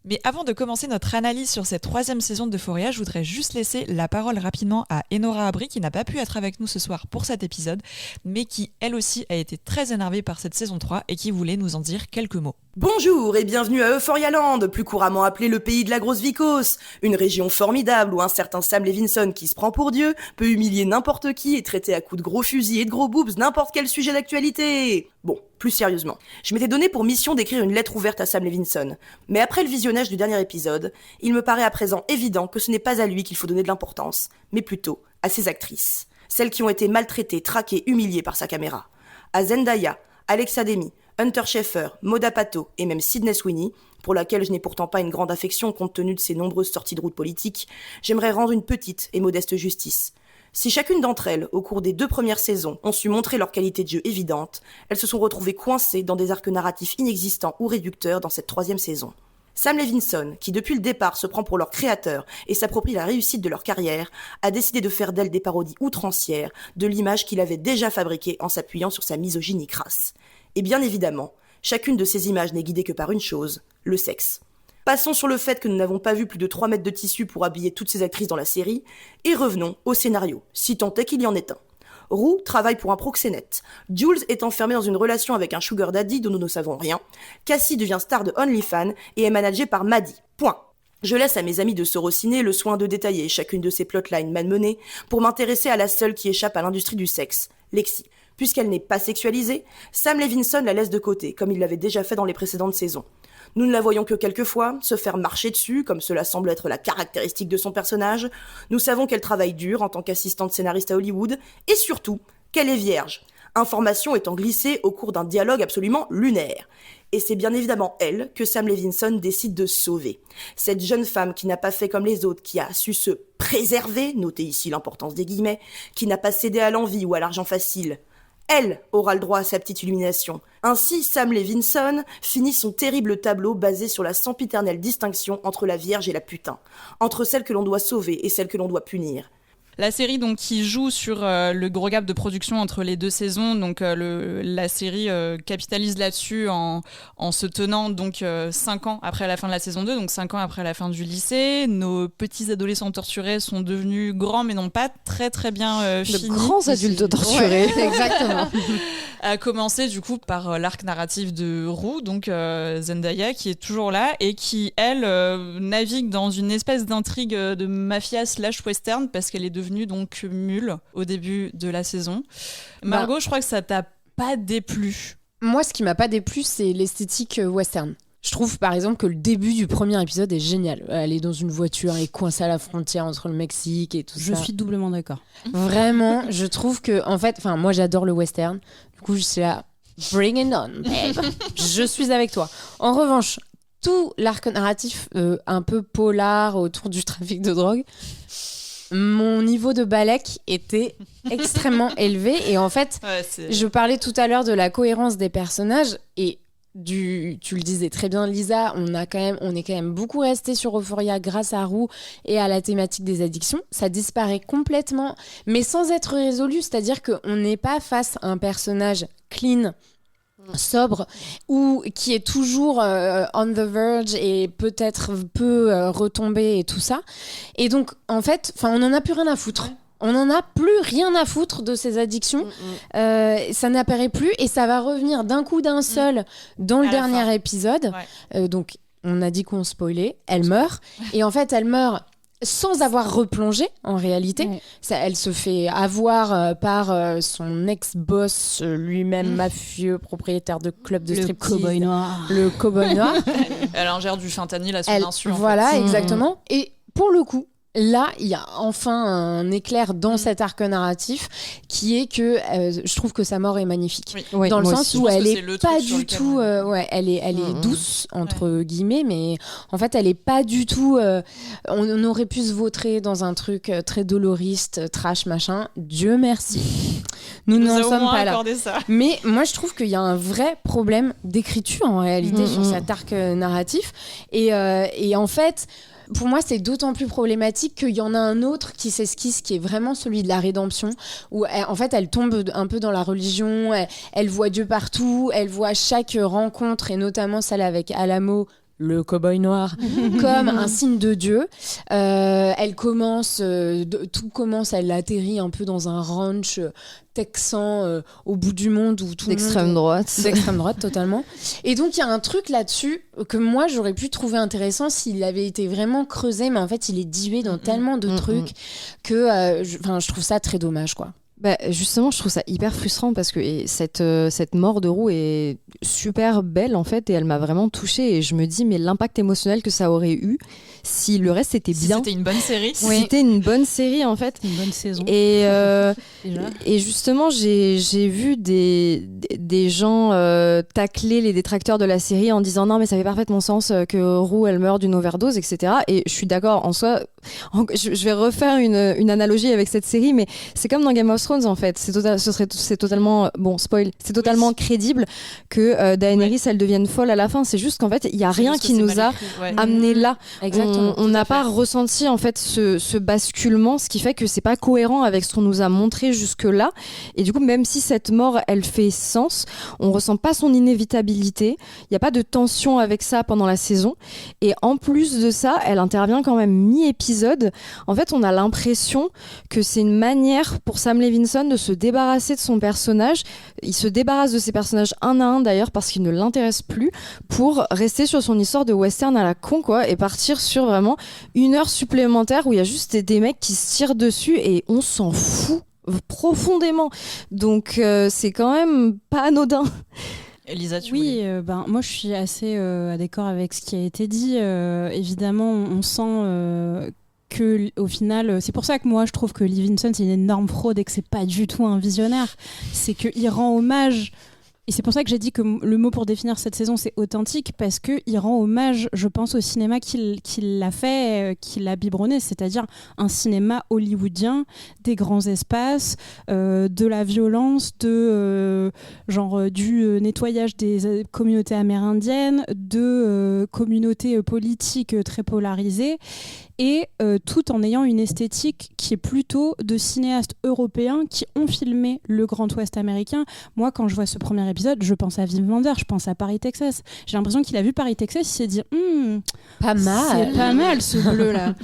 Mais avant de commencer notre analyse sur cette 3e saison d'Euphoria, je voudrais juste laisser la parole rapidement à Enora Abri, qui n'a pas pu être avec nous ce soir pour cet épisode, mais qui, elle aussi, a été très énervée par cette saison 3 et qui voulait nous en dire quelques mots. Bonjour et bienvenue à Euphoria Land, plus couramment appelé le pays de la grosse vicose, une région formidable où un certain Sam Levinson qui se prend pour Dieu peut humilier n'importe qui et traiter à coups de gros fusils et de gros boobs n'importe quel sujet d'actualité. Bon, plus sérieusement, je m'étais donné pour mission d'écrire une lettre ouverte à Sam Levinson, mais après le visionnage du dernier épisode, il me paraît à présent évident que ce n'est pas à lui qu'il faut donner de l'importance, mais plutôt à ses actrices, celles qui ont été maltraitées, traquées, humiliées par sa caméra. À Zendaya, Alexa Demi, Hunter Schaeffer, Moda Pato et même Sydney Sweeney, pour laquelle je n'ai pourtant pas une grande affection compte tenu de ses nombreuses sorties de route politiques, j'aimerais rendre une petite et modeste justice. Si chacune d'entre elles, au cours des 2 premières saisons, ont su montrer leur qualité de jeu évidente, elles se sont retrouvées coincées dans des arcs narratifs inexistants ou réducteurs dans cette 3e saison. Sam Levinson, qui depuis le départ se prend pour leur créateur et s'approprie la réussite de leur carrière, a décidé de faire d'elle des parodies outrancières de l'image qu'il avait déjà fabriquée en s'appuyant sur sa misogynie crasse. Et bien évidemment, chacune de ces images n'est guidée que par une chose, le sexe. Passons sur le fait que nous n'avons pas vu plus de 3 mètres de tissu pour habiller toutes ces actrices dans la série, et revenons au scénario, si tant est qu'il y en ait un. Rue travaille pour un proxénète. Jules est enfermée dans une relation avec un sugar daddy dont nous ne savons rien. Cassie devient star de OnlyFans et est managée par Maddie. Point. Je laisse à mes amis de Sorociné le soin de détailler chacune de ces plotlines malmenées pour m'intéresser à la seule qui échappe à l'industrie du sexe, Lexi. Puisqu'elle n'est pas sexualisée, Sam Levinson la laisse de côté, comme il l'avait déjà fait dans les précédentes saisons. Nous ne la voyons que quelques fois, se faire marcher dessus, comme cela semble être la caractéristique de son personnage. Nous savons qu'elle travaille dur en tant qu'assistante scénariste à Hollywood, et surtout, qu'elle est vierge. Information étant glissée au cours d'un dialogue absolument lunaire. Et c'est bien évidemment elle que Sam Levinson décide de sauver. Cette jeune femme qui n'a pas fait comme les autres, qui a su se préserver, notez ici l'importance des guillemets, qui n'a pas cédé à l'envie ou à l'argent facile. Elle aura le droit à sa petite illumination. Ainsi, Sam Levinson finit son terrible tableau basé sur la sempiternelle distinction entre la vierge et la putain, entre celle que l'on doit sauver et celle que l'on doit punir. La série donc qui joue sur le gros gap de production entre les 2 saisons, donc la série capitalise là-dessus en se tenant donc 5 ans après la fin de la saison 2, donc 5 ans après la fin du lycée. Nos petits adolescents torturés sont devenus grands mais non pas très très bien finis. De grands adultes torturés. Ouais, exactement. A commencé du coup par l'arc narratif de Rue, donc Zendaya qui est toujours là et qui elle navigue dans une espèce d'intrigue de mafia / western parce qu'elle est devenue donc mule au début de la saison. Margot, je crois que ça t'a pas déplu. Moi, ce qui m'a pas déplu, c'est l'esthétique western. Je trouve par exemple que le début du premier épisode est génial. Elle est dans une voiture, elle est coincée à la frontière entre le Mexique et tout ça. Je suis doublement d'accord. Vraiment, je trouve que, en fait, moi j'adore le western. Du coup, je suis là, bring it on, babe. Je suis avec toi. En revanche, tout l'arc narratif un peu polar autour du trafic de drogue, mon niveau de Balek était extrêmement élevé. Et en fait, je parlais tout à l'heure de la cohérence des personnages et tu le disais très bien Lisa, on est quand même beaucoup resté sur Euphoria grâce à Rue et à la thématique des addictions. Ça disparaît complètement, mais sans être résolu, c'est-à-dire qu'on n'est pas face à un personnage clean, sobre, ou qui est toujours on the verge et peut-être peut retomber et tout ça. Et donc, en fait, on n'en a plus rien à foutre. On n'en a plus rien à foutre de ces addictions. Ça n'apparaît plus et ça va revenir d'un coup d'un seul dans le dernier épisode. Ouais. Donc, on a dit qu'on spoilait. Elle meurt. Et en fait, elle meurt sans avoir replongé, en réalité. Ouais. Elle se fait avoir par son ex-boss, lui-même mafieux, propriétaire de club de striptease. Cow-boy noir. Le cow-boy noir. Elle ingère du fentanyl à son insu. Voilà, en fait. exactement. Et pour le coup, là, il y a enfin un éclair dans cet arc narratif qui est que je trouve que sa mort est magnifique. Oui, dans le sens où elle est pas du tout... elle est douce, entre guillemets, mais en fait, elle est pas du tout... on aurait pu se vautrer dans un truc très doloriste, trash, machin. Dieu merci. Nous n'en sommes pas là. Ça. Mais moi, je trouve qu'il y a un vrai problème d'écriture, en réalité, sur cet arc narratif. Et en fait... Pour moi, c'est d'autant plus problématique qu'il y en a un autre qui s'esquisse, qui est vraiment celui de la rédemption, où en fait, elle tombe un peu dans la religion, elle voit Dieu partout, elle voit chaque rencontre, et notamment celle avec Alamo, le cow-boy noir, comme un signe de Dieu. Elle commence, tout commence, elle atterrit un peu dans un ranch texan au bout du monde où tout D'extrême droite. D'extrême droite, totalement. Et donc il y a un truc là-dessus que moi j'aurais pu trouver intéressant s'il avait été vraiment creusé, mais en fait il est dilué dans tellement de trucs que je trouve ça très dommage, quoi. Bah, justement, je trouve ça hyper frustrant parce que cette mort de Roux est super belle en fait et elle m'a vraiment touchée et je me dis mais l'impact émotionnel que ça aurait eu si le reste était bien. C'était une bonne série. Si c'était une bonne série en fait. Une bonne saison. Et justement, j'ai vu des gens tacler les détracteurs de la série en disant non mais ça fait parfaitement sens que Roux elle meurt d'une overdose, etc. Et je suis d'accord en soi. Je vais refaire une analogie avec cette série, mais c'est comme dans Game of Thrones en fait. C'est totalement bon spoil. C'est totalement crédible que Daenerys elle devienne folle à la fin. C'est juste qu'en fait il y a rien qui nous a amené là. Exactement. On n'a pas ressenti en fait ce basculement, ce qui fait que c'est pas cohérent avec ce qu'on nous a montré jusque là. Et du coup même si cette mort elle fait sens, on ressent pas son inévitabilité. Il y a pas de tension avec ça pendant la saison. Et en plus de ça, elle intervient quand même mi-épisode. En fait, on a l'impression que c'est une manière pour Sam Levinson de se débarrasser de son personnage. Il se débarrasse de ses personnages un à un d'ailleurs parce qu'il ne l'intéresse plus pour rester sur son histoire de western à la con quoi et partir sur vraiment 1 heure supplémentaire où il y a juste des mecs qui se tirent dessus et on s'en fout profondément. Donc c'est quand même pas anodin. Elisa, tu Oui, moi je suis assez d'accord avec ce qui a été dit. Évidemment, on sent que au final, c'est pour ça que moi je trouve que Levinson c'est une énorme fraude et que c'est pas du tout un visionnaire. C'est qu'il rend hommage. Et c'est pour ça que j'ai dit que le mot pour définir cette saison, c'est authentique, parce qu'il rend hommage, je pense, au cinéma qu'il a fait, qu'il a biberonné, c'est-à-dire un cinéma hollywoodien, des grands espaces, de la violence, du nettoyage des communautés amérindiennes, de communautés politiques très polarisées, et tout en ayant une esthétique qui est plutôt de cinéastes européens qui ont filmé le Grand Ouest américain. Moi, quand je vois ce premier épisode, je pense à Wim Wenders, je pense à Paris, Texas. J'ai l'impression qu'il a vu Paris, Texas, il s'est dit pas mal. C'est pas mal ce bleu-là.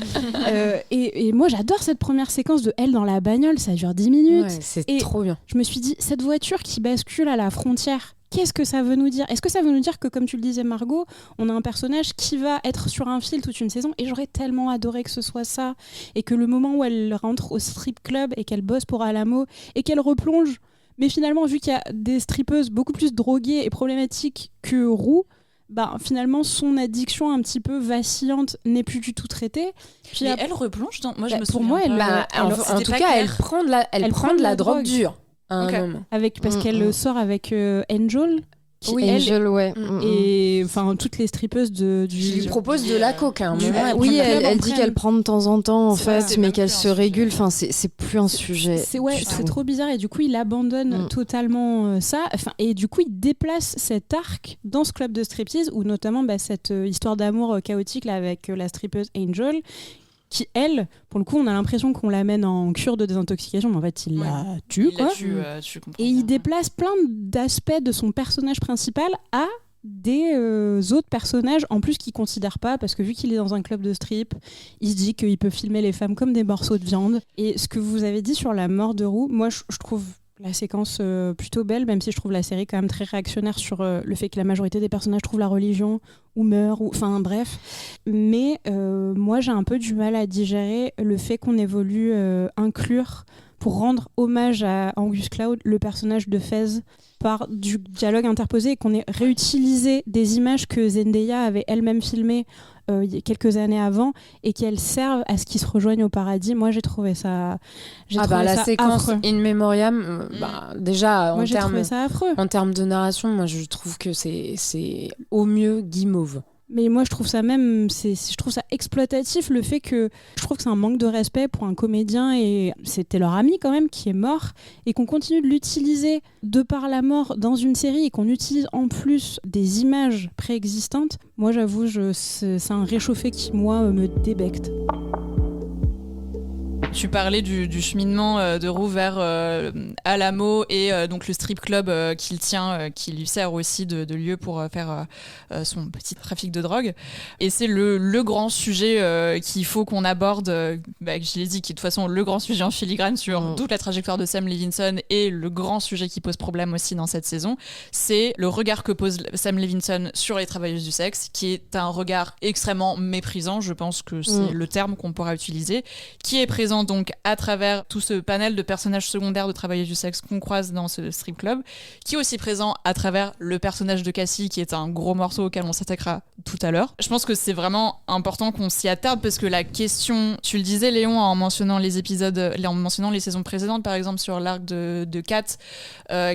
Et moi, j'adore cette première séquence de elle dans la bagnole, ça dure 10 minutes. Ouais, c'est trop bien. Je me suis dit, cette voiture qui bascule à la frontière, qu'est-ce que ça veut nous dire ? Est-ce que ça veut nous dire que, comme tu le disais Margot, on a un personnage qui va être sur un fil toute une saison ? Et j'aurais tellement adoré que ce soit ça. Et que le moment où elle rentre au strip club et qu'elle bosse pour Alamo et qu'elle replonge, mais finalement, vu qu'il y a des strippeuses beaucoup plus droguées et problématiques que Roux, finalement, son addiction un petit peu vacillante n'est plus du tout traitée. Puis elle replonge dans... Moi, je me pour moi, en tout cas, elle prend de la drogue dure. Parce qu'elle sort avec Angel. Angel, ouais. Et enfin, toutes les strippeuses qui lui proposent de la coke. Oui, elle dit qu'elle prend de temps en temps, en fait, mais qu'elle se régule. Enfin, c'est plus un sujet. C'est trop bizarre. Et du coup, il abandonne totalement ça. Enfin, et du coup, il déplace cet arc dans ce club de striptease, où notamment cette histoire d'amour chaotique là, avec la strippeuse Angel, qui, elle, pour le coup, on a l'impression qu'on l'amène en cure de désintoxication, mais en fait, il la tue. Et il déplace plein d'aspects de son personnage principal à des autres personnages, en plus qu'il ne considère pas, parce que vu qu'il est dans un club de strip, il se dit qu'il peut filmer les femmes comme des morceaux de viande. Et ce que vous avez dit sur la mort de Roux, moi, je trouve la séquence plutôt belle, même si je trouve la série quand même très réactionnaire sur le fait que la majorité des personnages trouvent la religion ou meurent, enfin bref. Mais moi j'ai un peu du mal à digérer le fait qu'on ait voulu inclure, pour rendre hommage à Angus Cloud, le personnage de Fez par du dialogue interposé, et qu'on ait réutilisé des images que Zendaya avait elle-même filmées quelques années avant et qu'elles servent à ce qu'ils se rejoignent au paradis. Moi j'ai trouvé ça la séquence affreux. In Memoriam, déjà moi, en termes de narration, moi je trouve que c'est au mieux guimauve. Mais moi, je trouve ça je trouve ça exploitatif, le fait que je trouve que c'est un manque de respect pour un comédien, et c'était leur ami quand même qui est mort, et qu'on continue de l'utiliser de par la mort dans une série, et qu'on utilise en plus des images préexistantes. Moi, j'avoue, c'est un réchauffé qui, moi, me débecte. Tu parlais du cheminement de Roux vers Alamo et donc le strip club qu'il tient, qui lui sert aussi de lieu pour faire son petit trafic de drogue. Et c'est le grand sujet qu'il faut qu'on aborde, je l'ai dit, qui est de toute façon le grand sujet en filigrane sur toute la trajectoire de Sam Levinson et le grand sujet qui pose problème aussi dans cette saison, c'est le regard que pose Sam Levinson sur les travailleuses du sexe, qui est un regard extrêmement méprisant, je pense que c'est le terme qu'on pourra utiliser, qui est présent donc à travers tout ce panel de personnages secondaires de travailleuses du sexe qu'on croise dans ce strip club, qui est aussi présent à travers le personnage de Cassie, qui est un gros morceau auquel on s'attaquera tout à l'heure. Je pense que c'est vraiment important qu'on s'y attarde, parce que la question, tu le disais Léon en mentionnant les épisodes, en mentionnant les saisons précédentes, par exemple sur l'arc de Kat,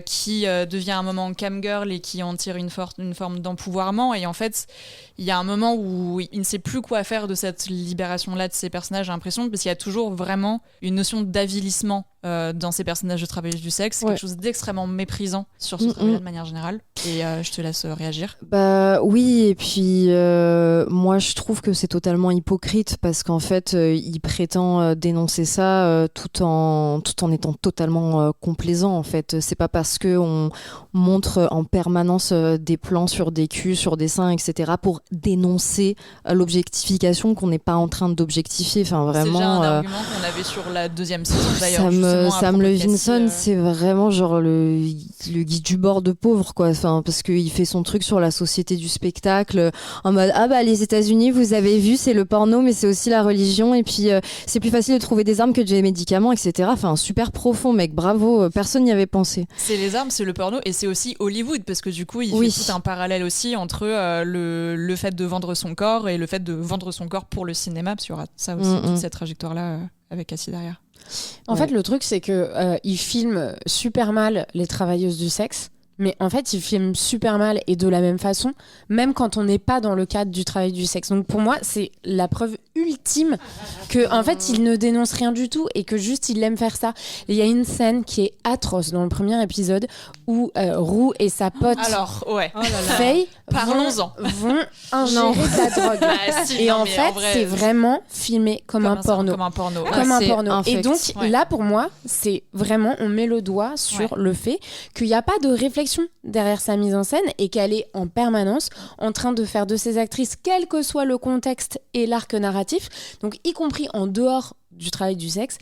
qui devient un moment camgirl et qui en tire une forme d'empouvoirment, et en fait il y a un moment où il ne sait plus quoi faire de cette libération-là de ses personnages, j'ai l'impression, parce qu'il y a toujours vraiment une notion d'avilissement dans ces personnages de travailleuses du sexe, quelque chose d'extrêmement méprisant sur ce travail de manière générale. Et je te laisse réagir. Oui, et puis moi je trouve que c'est totalement hypocrite, parce qu'en fait il prétend dénoncer ça tout en étant totalement complaisant. En fait, c'est pas parce que on montre en permanence des plans sur des culs, sur des seins, etc., pour dénoncer l'objectification qu'on n'est pas en train d'objectifier. Enfin, vraiment, c'est déjà un argument qu'on avait sur la deuxième saison d'ailleurs. Sam Levinson, c'est vraiment genre le guide du bord de pauvre, quoi. Enfin, parce qu'il fait son truc sur la société du spectacle en mode les États-Unis, vous avez vu, c'est le porno, mais c'est aussi la religion, et puis c'est plus facile de trouver des armes que des médicaments, etc. Enfin, super profond, mec, bravo, personne n'y avait pensé. C'est les armes, c'est le porno, et c'est aussi Hollywood, parce que du coup il fait tout un parallèle aussi entre le fait de vendre son corps et le fait de vendre son corps pour le cinéma, parce qu'il y aura ça aussi, toute cette trajectoire là avec Cassie derrière. En fait, le truc, c'est que il filme super mal les travailleuses du sexe, mais en fait, il filme super mal et de la même façon, même quand on n'est pas dans le cadre du travail du sexe. Donc pour moi, c'est la preuve ultime que en fait, il ne dénonce rien du tout et que juste il aime faire ça. Il y a une scène qui est atroce dans le premier épisode où Roux et sa pote Faye vont ingérer de la drogue. Et en fait, c'est vraiment filmé comme un porno. Et donc là, pour moi, c'est vraiment, on met le doigt sur le fait qu'il n'y a pas de réflexion derrière sa mise en scène et qu'elle est en permanence en train de faire de ces actrices, quel que soit le contexte et l'arc narratif, donc y compris en dehors du travail du sexe,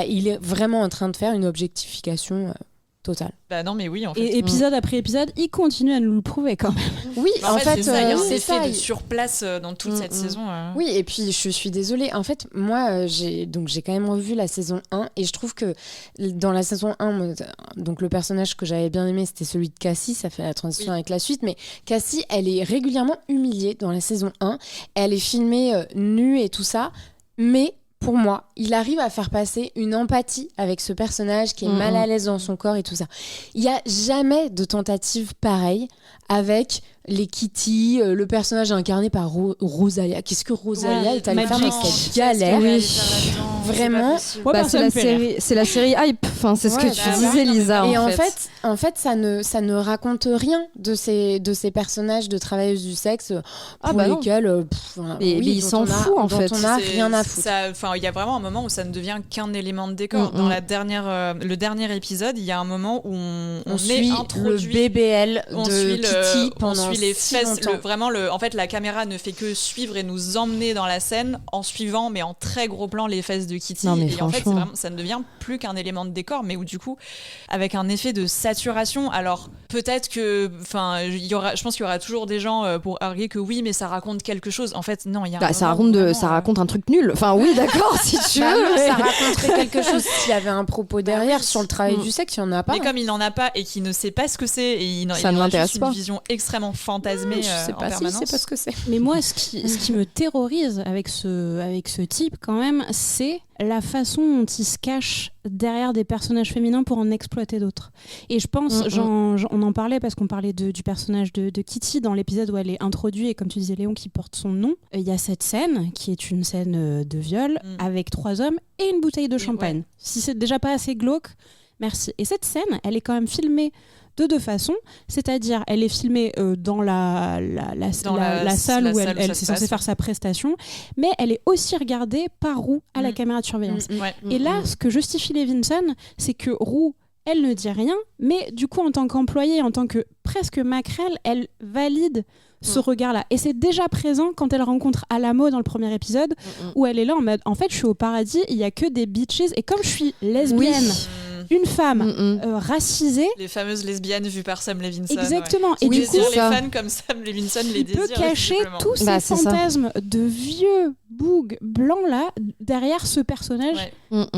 il est vraiment en train de faire une objectification totale. Non, mais oui, en fait. Et épisode après épisode, il continue à nous le prouver quand même. Oui, en fait, c'est ça, il y a un effet de surplace dans toute cette saison. Oui, et puis je suis désolée. En fait, moi, j'ai quand même revu la saison 1 et je trouve que dans la saison 1, donc le personnage que j'avais bien aimé, c'était celui de Cassie, ça fait la transition avec la suite, mais Cassie, elle est régulièrement humiliée dans la saison 1. Elle est filmée nue et tout ça, mais pour moi, il arrive à faire passer une empathie avec ce personnage qui est mal à l'aise dans son corps et tout ça. Il n'y a jamais de tentative pareille avec les Kitty, le personnage incarné par Rosalia. Qu'est-ce que Rosalia est allée faire dans cette galère? Vraiment. C'est la série Hype. Enfin, c'est ce que tu disais, Lisa. Et en fait, ça ne raconte rien de ces personnages de travailleuses du sexe pour lesquels il s'en fout en fait. On n'a rien à foutre. Il y a vraiment un moment où ça ne devient qu'un élément de décor. Dans le dernier épisode, il y a un moment où on suit le BBL de Kitty pendant les fesses, en fait la caméra ne fait que suivre et nous emmener dans la scène en suivant, mais en très gros plan, les fesses de Kitty. Et en fait ça ne devient plus qu'un élément de décor, mais où du coup avec un effet de saturation. Alors peut-être que je pense qu'il y aura toujours des gens pour arguer que oui, mais ça raconte quelque chose. En fait non, il y a ça raconte un truc nul. Enfin oui, d'accord, si tu veux. Non, ça raconterait quelque chose s'il y avait un propos derrière sur le travail du sexe, il n'y en a pas. Mais comme il n'en a pas et qu'il ne sait pas ce que c'est, et ça ne m'intéresse pas. Une vision extrêmement fantasmée en permanence. Je sais pas ce que c'est. Mais moi, ce qui me terrorise avec ce type quand même, c'est la façon dont il se cache derrière des personnages féminins pour en exploiter d'autres. Et je pense, on en parlait parce qu'on parlait du personnage de Kitty dans l'épisode où elle est introduite, et comme tu disais Léon, qui porte son nom. Il y a cette scène qui est une scène de viol avec 3 hommes et une bouteille de champagne. Si c'est déjà pas assez glauque, merci. Et cette scène, elle est quand même filmée de deux façons, c'est-à-dire elle est filmée dans la salle où elle s'est censée faire sa prestation, mais elle est aussi regardée par Rue à la caméra de surveillance. Et là, ce que justifie Levinson, c'est que Rue, elle ne dit rien, mais du coup, en tant qu'employée, en tant que presque maquerelle, elle valide ce regard-là. Et c'est déjà présent quand elle rencontre Alamo dans le premier épisode, où elle est là en mode, en fait, je suis au paradis, il y a que des bitches, et comme je suis lesbienne, une femme racisée... Les fameuses lesbiennes vues par Sam Levinson. Exactement. Et du coup, les fans comme Sam Levinson les désirent. Il peut cacher tous ces fantasmes de vieux boug blancs là derrière ce personnage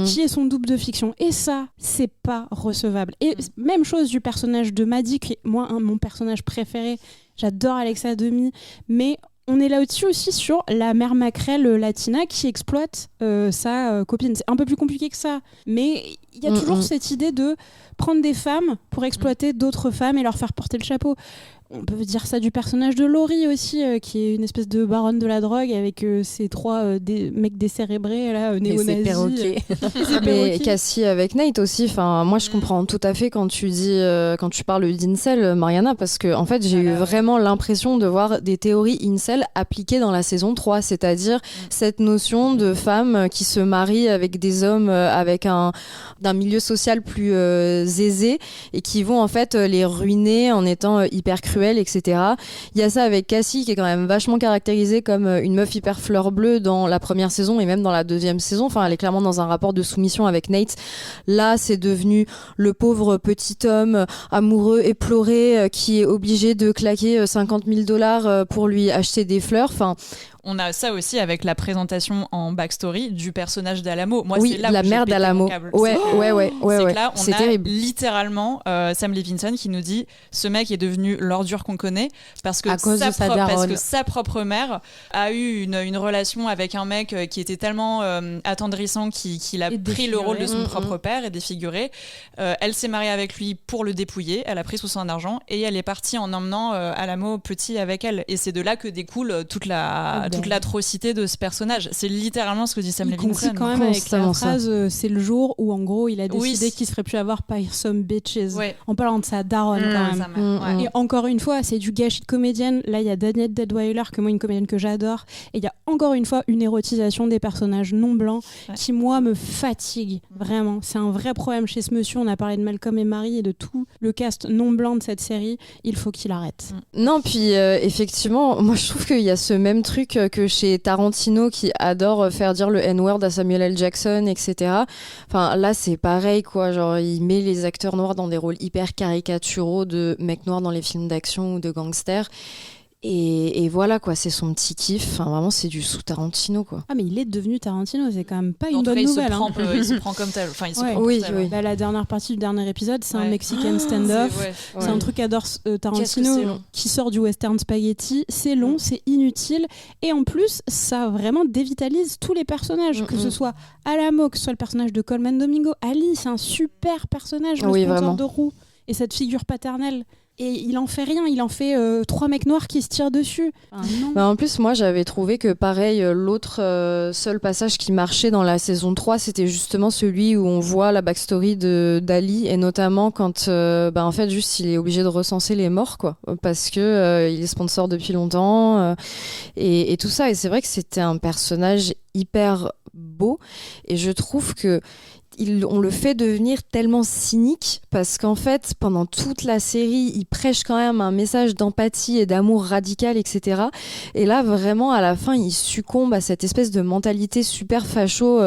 qui est son double de fiction. Et ça, c'est pas recevable. Et même chose du personnage de Maddie, qui est moi mon personnage préféré. J'adore Alexa Demi, mais on est là au-dessus aussi sur la mère maquerelle latina qui exploite sa copine. C'est un peu plus compliqué que ça, mais il y a toujours cette idée de prendre des femmes pour exploiter d'autres femmes et leur faire porter le chapeau. On peut dire ça du personnage de Laurie aussi, qui est une espèce de baronne de la drogue avec ces trois mecs décérébrés là, néo-nazis. Mais Cassie avec Nate aussi. Enfin, moi, je comprends tout à fait quand tu parles d'incel, Mariana, parce que en fait, j'ai eu vraiment l'impression de voir des théories incel appliquées dans la saison 3, c'est-à-dire cette notion de femmes qui se marient avec des hommes avec d'un milieu social plus aisé et qui vont en fait les ruiner en étant hyper cruels, etc. Il y a ça avec Cassie qui est quand même vachement caractérisée comme une meuf hyper fleur bleue dans la première saison et même dans la deuxième saison. Enfin, elle est clairement dans un rapport de soumission avec Nate. Là, c'est devenu le pauvre petit homme amoureux éploré qui est obligé de claquer $50,000 pour lui acheter des fleurs. Enfin, on a ça aussi avec la présentation en backstory du personnage d'Alamo. Moi, oui, c'est là la où mère d'Alamo. Ouais. C'est que là, on a terrible. Littéralement Sam Levinson qui nous dit ce mec est devenu l'ordure qu'on connaît parce que sa propre mère a eu une relation avec un mec qui était tellement attendrissant qu'il a pris le rôle de son propre père et défiguré. Elle s'est mariée avec lui pour le dépouiller. Elle a pris son d'argent et elle est partie en emmenant Alamo petit avec elle. Et c'est de là que découle toute l'atrocité de ce personnage. C'est littéralement ce que dit Sam Levinson. Quand même avec la phrase c'est le jour où en gros il a décidé qu'il se ferait plus avoir par some bitches en parlant de sa daronne quand même. Et encore une fois, c'est du gâchis de comédienne. Là, il y a Danielle Deadwyler, que moi, une comédienne que j'adore, et il y a encore une fois une érotisation des personnages non blancs qui moi me fatigue vraiment. C'est un vrai problème chez ce monsieur. On a parlé de Malcolm et Marie et de tout le cast non blanc de cette série. Il faut qu'il arrête. Non, puis effectivement, moi je trouve qu'il y a ce même truc que chez Tarantino qui adore faire dire le N-word à Samuel L. Jackson, etc. Enfin, là, c'est pareil, quoi. Genre, il met les acteurs noirs dans des rôles hyper caricaturaux de mecs noirs dans les films d'action ou de gangsters. Et voilà, quoi, c'est son petit kiff. Enfin, vraiment, c'est du sous Tarantino, quoi. Ah, mais il est devenu Tarantino, c'est quand même pas une bonne nouvelle. Il se prend comme tel. Enfin, il se prend oui. Bah, la dernière partie du dernier épisode, c'est un Mexican stand-off. C'est un truc qu'adore Tarantino, qui sort du western spaghetti. C'est long, c'est inutile. Et en plus, ça vraiment dévitalise tous les personnages, que ce soit Alamo, que ce soit le personnage de Coleman Domingo. Ali, c'est un super personnage, le sponsor de Roux. Et cette figure paternelle. Et il en fait rien, il en fait 3 mecs noirs qui se tirent dessus. Bah en plus, moi j'avais trouvé que pareil, l'autre seul passage qui marchait dans la saison 3, c'était justement celui où on voit la backstory d'Ali, et notamment quand en fait juste il est obligé de recenser les morts, quoi, parce que il est sponsor depuis longtemps et tout ça. Et c'est vrai que c'était un personnage hyper beau, et je trouve que on le fait devenir tellement cynique parce qu'en fait, pendant toute la série, il prêche quand même un message d'empathie et d'amour radical, etc. Et là, vraiment, à la fin, il succombe à cette espèce de mentalité super facho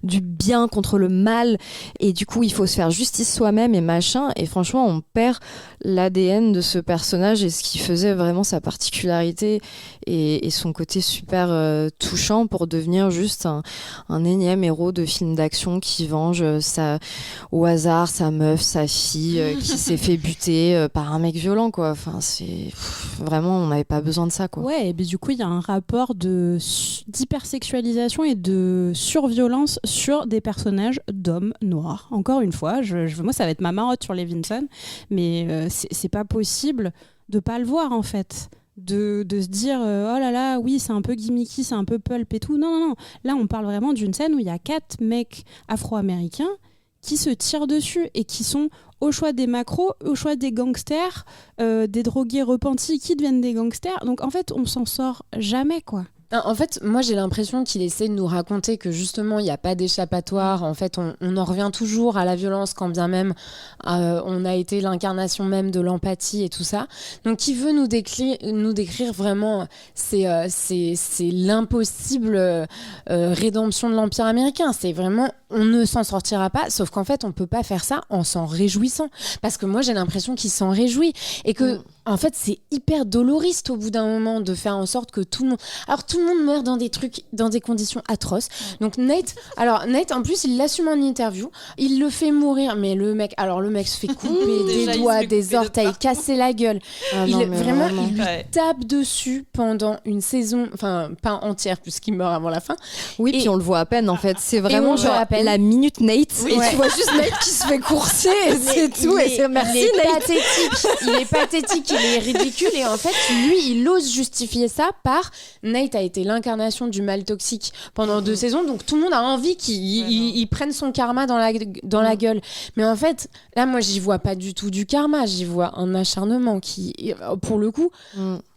du bien contre le mal. Et du coup, il faut se faire justice soi-même et machin. Et franchement, on perd l'ADN de ce personnage et ce qui faisait vraiment sa particularité et son côté super touchant pour devenir juste un énième héros de film d'action qui venge au hasard sa meuf, sa fille qui s'est fait buter par un mec violent, quoi. Enfin, c'est vraiment, on n'avait pas besoin de ça, quoi. Ouais, et ben, du coup, il y a un rapport d'hypersexualisation et de surviolence sur des personnages d'hommes noirs. Encore une fois, moi, ça va être ma marotte sur Levinson, mais c'est pas possible de pas le voir, en fait. De se dire oh là là, oui, c'est un peu gimmicky, c'est un peu pulp et tout. Non. Là, on parle vraiment d'une scène où il y a 4 mecs afro-américains qui se tirent dessus et qui sont au choix des macros, au choix des gangsters, des drogués repentis qui deviennent des gangsters. Donc en fait, on s'en sort jamais, quoi. En fait, moi j'ai l'impression qu'il essaie de nous raconter que justement il n'y a pas d'échappatoire. En fait, on en revient toujours à la violence, quand bien même on a été l'incarnation même de l'empathie et tout ça. Donc il veut nous décrire vraiment c'est l'impossible rédemption de l'Empire américain. C'est vraiment, on ne s'en sortira pas, sauf qu'en fait on peut pas faire ça en s'en réjouissant. Parce que moi j'ai l'impression qu'il s'en réjouit et que en fait c'est hyper doloriste au bout d'un moment de faire en sorte que tout le monde... Alors tout le monde meurt dans des conditions atroces. Donc Nate en plus il l'assume en interview, il le fait mourir, mais le mec se fait couper des doigts, des orteils, casser la gueule. Il lui tape dessus pendant une saison, enfin pas entière puisqu'il meurt avant la fin. Oui, puis on le voit à peine en fait. C'est vraiment genre la minute Nate et tu vois juste Nate qui se fait courser et c'est tout. Et c'est merci Nate. Il est pathétique, il est ridicule et en fait lui il ose justifier ça par Nate a été l'incarnation du mal toxique pendant 2 saisons, donc tout le monde a envie qu'il prenne son karma dans la gueule. Mais en fait, là, moi, j'y vois pas du tout du karma, j'y vois un acharnement qui, pour le coup,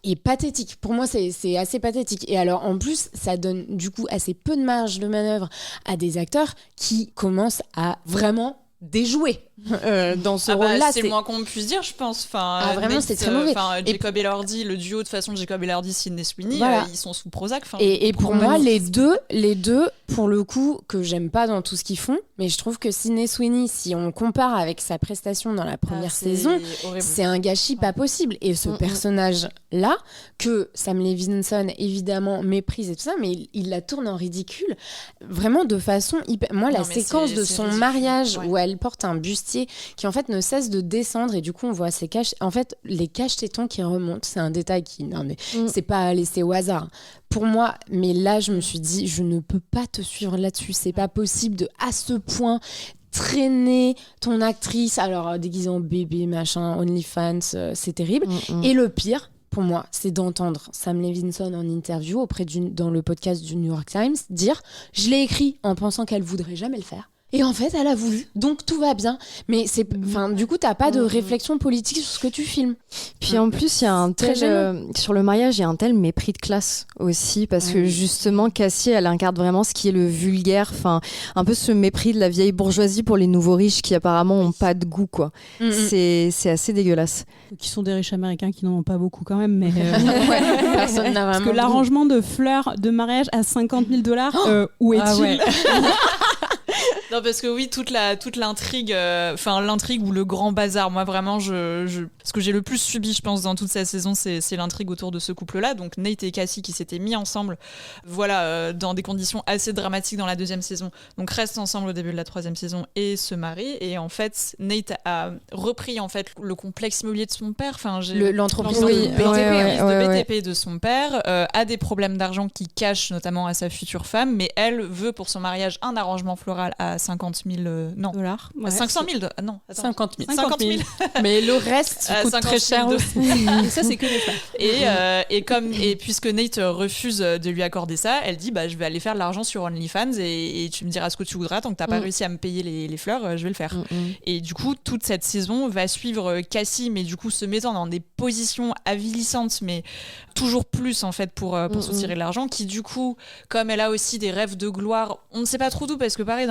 est pathétique. Pour moi, c'est assez pathétique. Et alors, en plus, ça donne du coup assez peu de marge de manœuvre à des acteurs qui commencent à vraiment déjouer dans ce rôle-là. C'est le moins qu'on puisse dire, je pense. Enfin, vraiment, c'est très mauvais. Jacob Elordi, le duo de façon Jacob Elordi, Sydney Sweeney, voilà. Ils sont sous Prozac. Et pour moi, les deux, pour le coup, que j'aime pas dans tout ce qu'ils font, mais je trouve que Sydney Sweeney, si on compare avec sa prestation dans la première saison, c'est un gâchis pas possible. Et ce personnage-là, que Sam Levinson, évidemment, méprise et tout ça, mais il la tourne en ridicule, vraiment de façon hyper... Moi, la séquence de son mariage, où elle porte un bustier qui en fait ne cesse de descendre et du coup on voit ses caches, en fait les caches-tétons qui remontent, c'est un détail qui, non mais c'est pas laissé au hasard pour moi, mais là je me suis dit je ne peux pas te suivre là-dessus, c'est pas possible de à ce point traîner ton actrice alors déguisée en bébé machin, OnlyFans, c'est terrible. Et le pire pour moi, c'est d'entendre Sam Levinson en interview dans le podcast du New York Times dire « Je l'ai écrit en pensant qu'elle voudrait jamais le faire. » Et en fait, elle a voulu, donc tout va bien. Mais du coup, t'as pas de réflexion politique sur ce que tu filmes. Puis en plus, il y a un tel sur le mariage, il y a un tel mépris de classe aussi, parce que justement, Cassie, elle incarne vraiment ce qui est le vulgaire, enfin, un peu ce mépris de la vieille bourgeoisie pour les nouveaux riches qui apparemment ont pas de goût, quoi. C'est assez dégueulasse. Qui sont des riches américains qui n'en ont pas beaucoup quand même, mais personne n'a vraiment. Parce que l'arrangement de fleurs de mariage à $50,000, où est-il? Non, parce que oui, toute l'intrigue, l'intrigue ou le grand bazar, moi vraiment, ce que j'ai le plus subi, je pense, dans toute cette saison, c'est l'intrigue autour de ce couple-là. Donc Nate et Cassie qui s'étaient mis ensemble, dans des conditions assez dramatiques dans la 2e saison. Donc restent ensemble au début de la 3e saison et se marient. Et en fait, Nate a repris en fait le complexe immobilier de son père. Enfin, l'entreprise de BTP de son père, a des problèmes d'argent qu'il cache notamment à sa future femme, mais elle veut pour son mariage un arrangement floral à 50 000 dollars. Ouais, 500 000 non, attends. 50 000. Mais le reste coûte très cher aussi. Et ça, c'est que les femmes. Et puisque Nate refuse de lui accorder ça, elle dit je vais aller faire de l'argent sur OnlyFans et tu me diras ce que tu voudras, tant que t'as pas réussi à me payer les fleurs, je vais le faire. Et du coup, toute cette saison va suivre Cassie, mais du coup se mettant dans des positions avilissantes, mais toujours plus en fait pour soutirer de l'argent, qui du coup, comme elle a aussi des rêves de gloire, on ne sait pas trop d'où, parce que pareil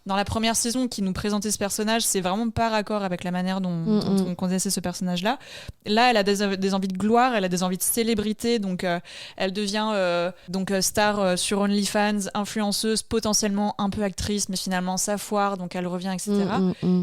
dans la première saison qui nous présentait ce personnage, c'est vraiment pas raccord avec la manière dont on connaissait ce personnage-là. Là, elle a des envies de gloire, elle a des envies de célébrité, donc elle devient star sur OnlyFans, influenceuse, potentiellement un peu actrice, mais finalement ça foire, donc elle revient, etc.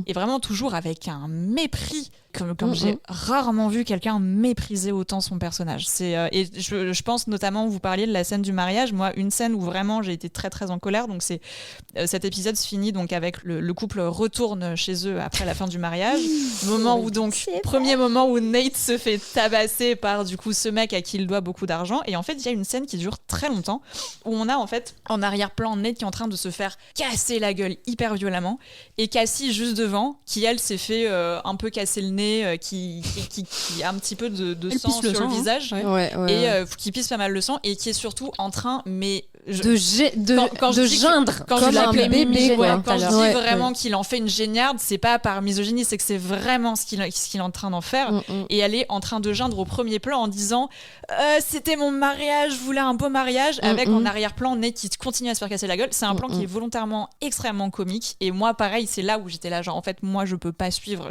Et vraiment toujours avec un mépris. Comme j'ai rarement vu quelqu'un mépriser autant son personnage. Et je pense notamment, vous parliez de la scène du mariage. Moi, une scène où vraiment j'ai été très très en colère. Donc cet épisode se finit donc avec le couple retourne chez eux après la fin du mariage. Premier moment où Nate se fait tabasser par du coup ce mec à qui il doit beaucoup d'argent. Et en fait, il y a une scène qui dure très longtemps où on a en fait en arrière-plan Nate qui est en train de se faire casser la gueule hyper violemment, et Cassie juste devant qui elle s'est fait un peu casser le nez, qui a un petit peu de sang sur le visage, et qui pisse pas mal le sang, et qui est surtout en train, mais de geindre quand comme je un l'appelais bébé, quoi. quand je tout à dis l'heure. vraiment qu'il en fait une géniarde, c'est pas par misogynie, c'est que c'est vraiment ce qu'il est en train d'en faire. Et elle est en train de geindre au premier plan en disant c'était mon mariage, je voulais un beau mariage, avec en arrière-plan Nate qui continue à se faire casser la gueule. C'est un plan qui est volontairement extrêmement comique. Et moi, pareil, c'est là où j'étais là, genre en fait, moi, je peux pas suivre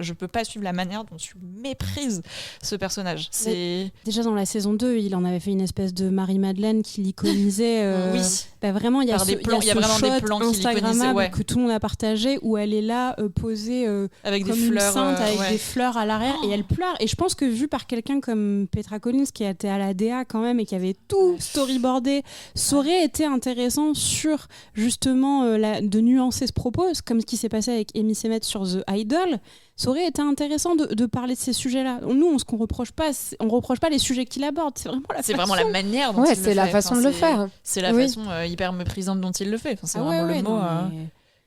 la manière dont tu méprises ce personnage. C'est Déjà dans la saison 2, il en avait fait une espèce de Marie-Madeleine qui l'iconisait. oui. Bah vraiment, il y a Par des plans, il y a vraiment ce des shot plans qui Instagrammable l'iconisaient, ouais. que tout le monde a partagé où elle est là posée Avec comme des une fleurs, sainte avec ouais. des fleurs à l'arrière et elle pleure. Et je pense que vu par quelqu'un comme Petra Collins qui était à la DA quand même et qui avait tout storyboardé, ça aurait été intéressant sur justement de nuancer ce propos, comme ce qui s'est passé avec Amy Seymet sur The Idol. Ça aurait été intéressant de parler de ces sujets-là. Nous, on reproche pas les sujets qu'il aborde. C'est vraiment la manière dont Ouais, il le c'est la fait. façon Enfin, de le faire. C'est la façon hyper méprisante dont il le fait. Enfin, c'est vraiment le mot.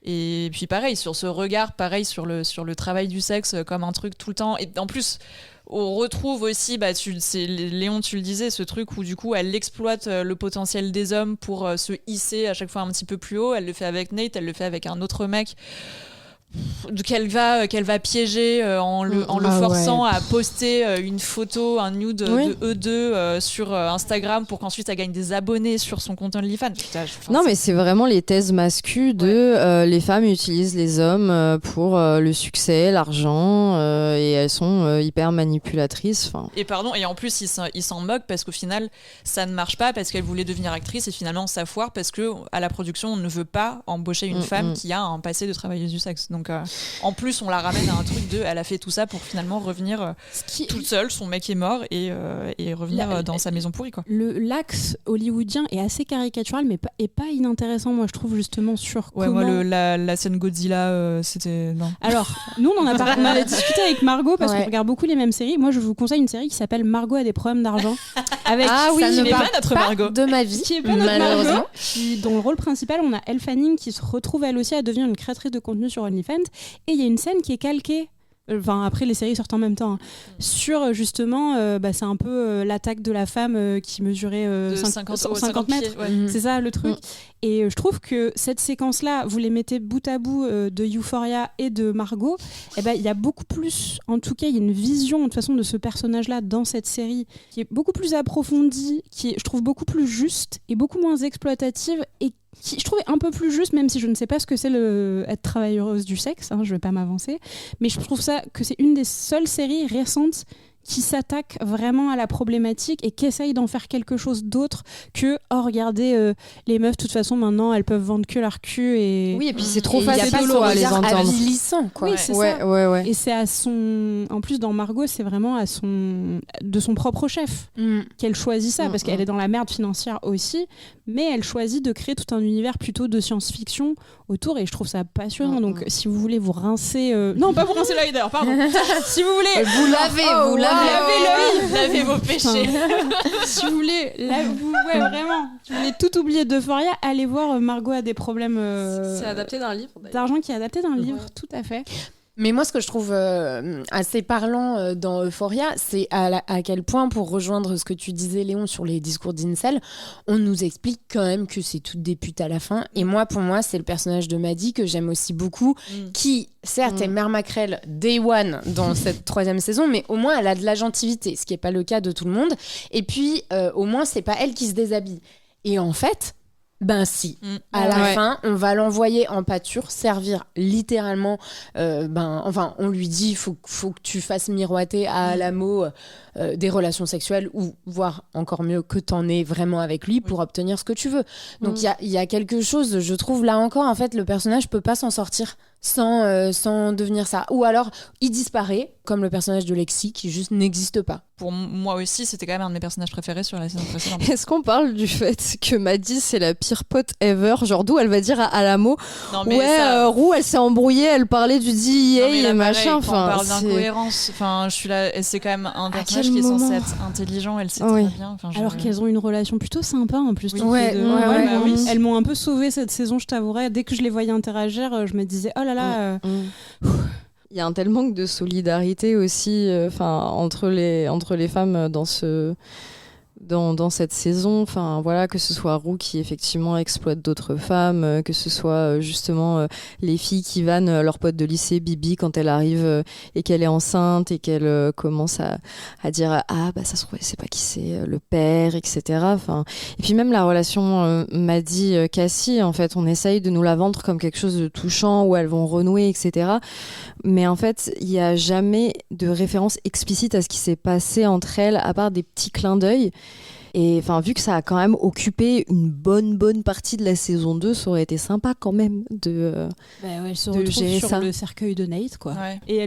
Et puis pareil, sur ce regard, pareil sur le travail du sexe comme un truc tout le temps. Et en plus, on retrouve aussi, Léon, tu le disais, ce truc où du coup, elle exploite le potentiel des hommes pour se hisser à chaque fois un petit peu plus haut. Elle le fait avec Nate, elle le fait avec un autre mec qu'elle va piéger en le forçant à poster une photo, un nude de eux deux sur Instagram pour qu'ensuite elle gagne des abonnés sur son compte OnlyFans. Non, mais c'est vraiment les thèses mascu de les femmes utilisent les hommes pour le succès, l'argent et elles sont hyper manipulatrices. Et en plus il s'en moque parce qu'au final ça ne marche pas parce qu'elle voulait devenir actrice et finalement ça foire parce que à la production on ne veut pas embaucher une femme qui a un passé de travailleuse du sexe. Donc en plus on la ramène à un truc elle a fait tout ça pour finalement revenir toute seule, son mec est mort et revenir dans sa maison pourrie quoi. L'axe hollywoodien est assez caricatural mais est pas inintéressant moi je trouve justement sur comment... moi la scène Godzilla c'était non. Alors nous on avait discuté avec Margot parce qu'on regarde beaucoup les mêmes séries. Moi je vous conseille une série qui s'appelle Margot a des problèmes d'argent avec ça ne pas notre Margot de ma vie qui est pas notre Margot dans le rôle principal on a Elle Fanning qui se retrouve elle aussi à devenir une créatrice de contenu sur OnlyFans. Et il y a une scène qui est calquée, après les séries sortent en même temps, sur justement, c'est un peu l'attaque de la femme qui mesurait 50 mètres. Pieds, c'est ça le truc. Et je trouve que cette séquence-là, vous les mettez bout à bout de Euphoria et de Margot, il y a beaucoup plus, en tout cas, il y a une vision de toute façon de ce personnage-là dans cette série qui est beaucoup plus approfondie, qui est, je trouve, beaucoup plus juste et beaucoup moins exploitative et qui, je trouve, un peu plus juste, même si je ne sais pas ce que c'est être travailleuse du sexe, je ne vais pas m'avancer, mais je trouve que c'est une des seules séries récentes qui s'attaque vraiment à la problématique et qui essaye d'en faire quelque chose d'autre que regardez les meufs de toute façon maintenant elles peuvent vendre que leur cul et oui et puis c'est trop et facile à les entendre avilissant quoi. Oui, c'est ça. Et c'est à son en plus dans Margot c'est vraiment de son propre chef qu'elle choisit ça parce qu'elle est dans la merde financière aussi mais elle choisit de créer tout un univers plutôt de science-fiction autour et je trouve ça passionnant donc si vous voulez vous rincer non pas vous rincer l'aider pardon si vous voulez vous lavez l'œil, lavez vos péchés. Si vous voulez, vraiment, si vous voulez tout oublier d'Euphoria, allez voir Margot a des problèmes. C'est adapté d'un livre. D'argent qui est adapté d'un livre, tout à fait. Mais moi, ce que je trouve assez parlant dans Euphoria, c'est à quel point, pour rejoindre ce que tu disais, Léon, sur les discours d'Incel, on nous explique quand même que c'est toutes des putes à la fin. Et moi, pour moi, c'est le personnage de Maddie que j'aime aussi beaucoup, qui, certes, est Mère Mackerel Day One dans cette 3e saison, mais au moins, elle a de l'agentivité, ce qui n'est pas le cas de tout le monde. Et puis, au moins, c'est pas elle qui se déshabille. Et en fait... Ben si, à la fin, on va l'envoyer en pâture, servir littéralement, on lui dit, faut que tu fasses miroiter à Alamo des relations sexuelles ou, voire encore mieux, que t'en aies vraiment avec lui pour obtenir ce que tu veux. Donc il y a quelque chose, je trouve, là encore, en fait, le personnage peut pas s'en sortir sans devenir ça. Ou alors, il disparaît, comme le personnage de Lexi, qui juste n'existe pas. Pour moi aussi, c'était quand même un de mes personnages préférés sur la saison précédente. Est-ce qu'on parle du fait que Maddie, c'est la pire pote ever, genre d'où elle va dire à Alamo Roux, elle s'est embrouillée, elle parlait du DEA et machin. On parle d'incohérence. Enfin, je suis là, c'est quand même un personnage qui est censé être intelligent, elle sait très bien. Alors qu'elles ont une relation plutôt sympa en plus. Elles m'ont un peu sauvée cette saison, je t'avouerai. Dès que je les voyais interagir, je me disais oh là là. Il y a un tel manque de solidarité aussi entre les femmes dans ce dans cette saison. Enfin, voilà, que ce soit Roux qui effectivement exploite d'autres femmes, que ce soit justement les filles qui vannent leur pote de lycée, Bibi, quand elle arrive et qu'elle est enceinte et qu'elle commence à dire ça se trouve, elle sait pas qui c'est le père, etc. Enfin, et puis même la relation Maddie-Cassie, en fait, on essaye de nous la vendre comme quelque chose de touchant où elles vont renouer, etc. Mais en fait, il n'y a jamais de référence explicite à ce qui s'est passé entre elles, à part des petits clins d'œil. Et enfin, vu que ça a quand même occupé une bonne partie de la saison 2, ça aurait été sympa quand même elles se retrouvent sur le cercueil de Nate, quoi. Ouais. Et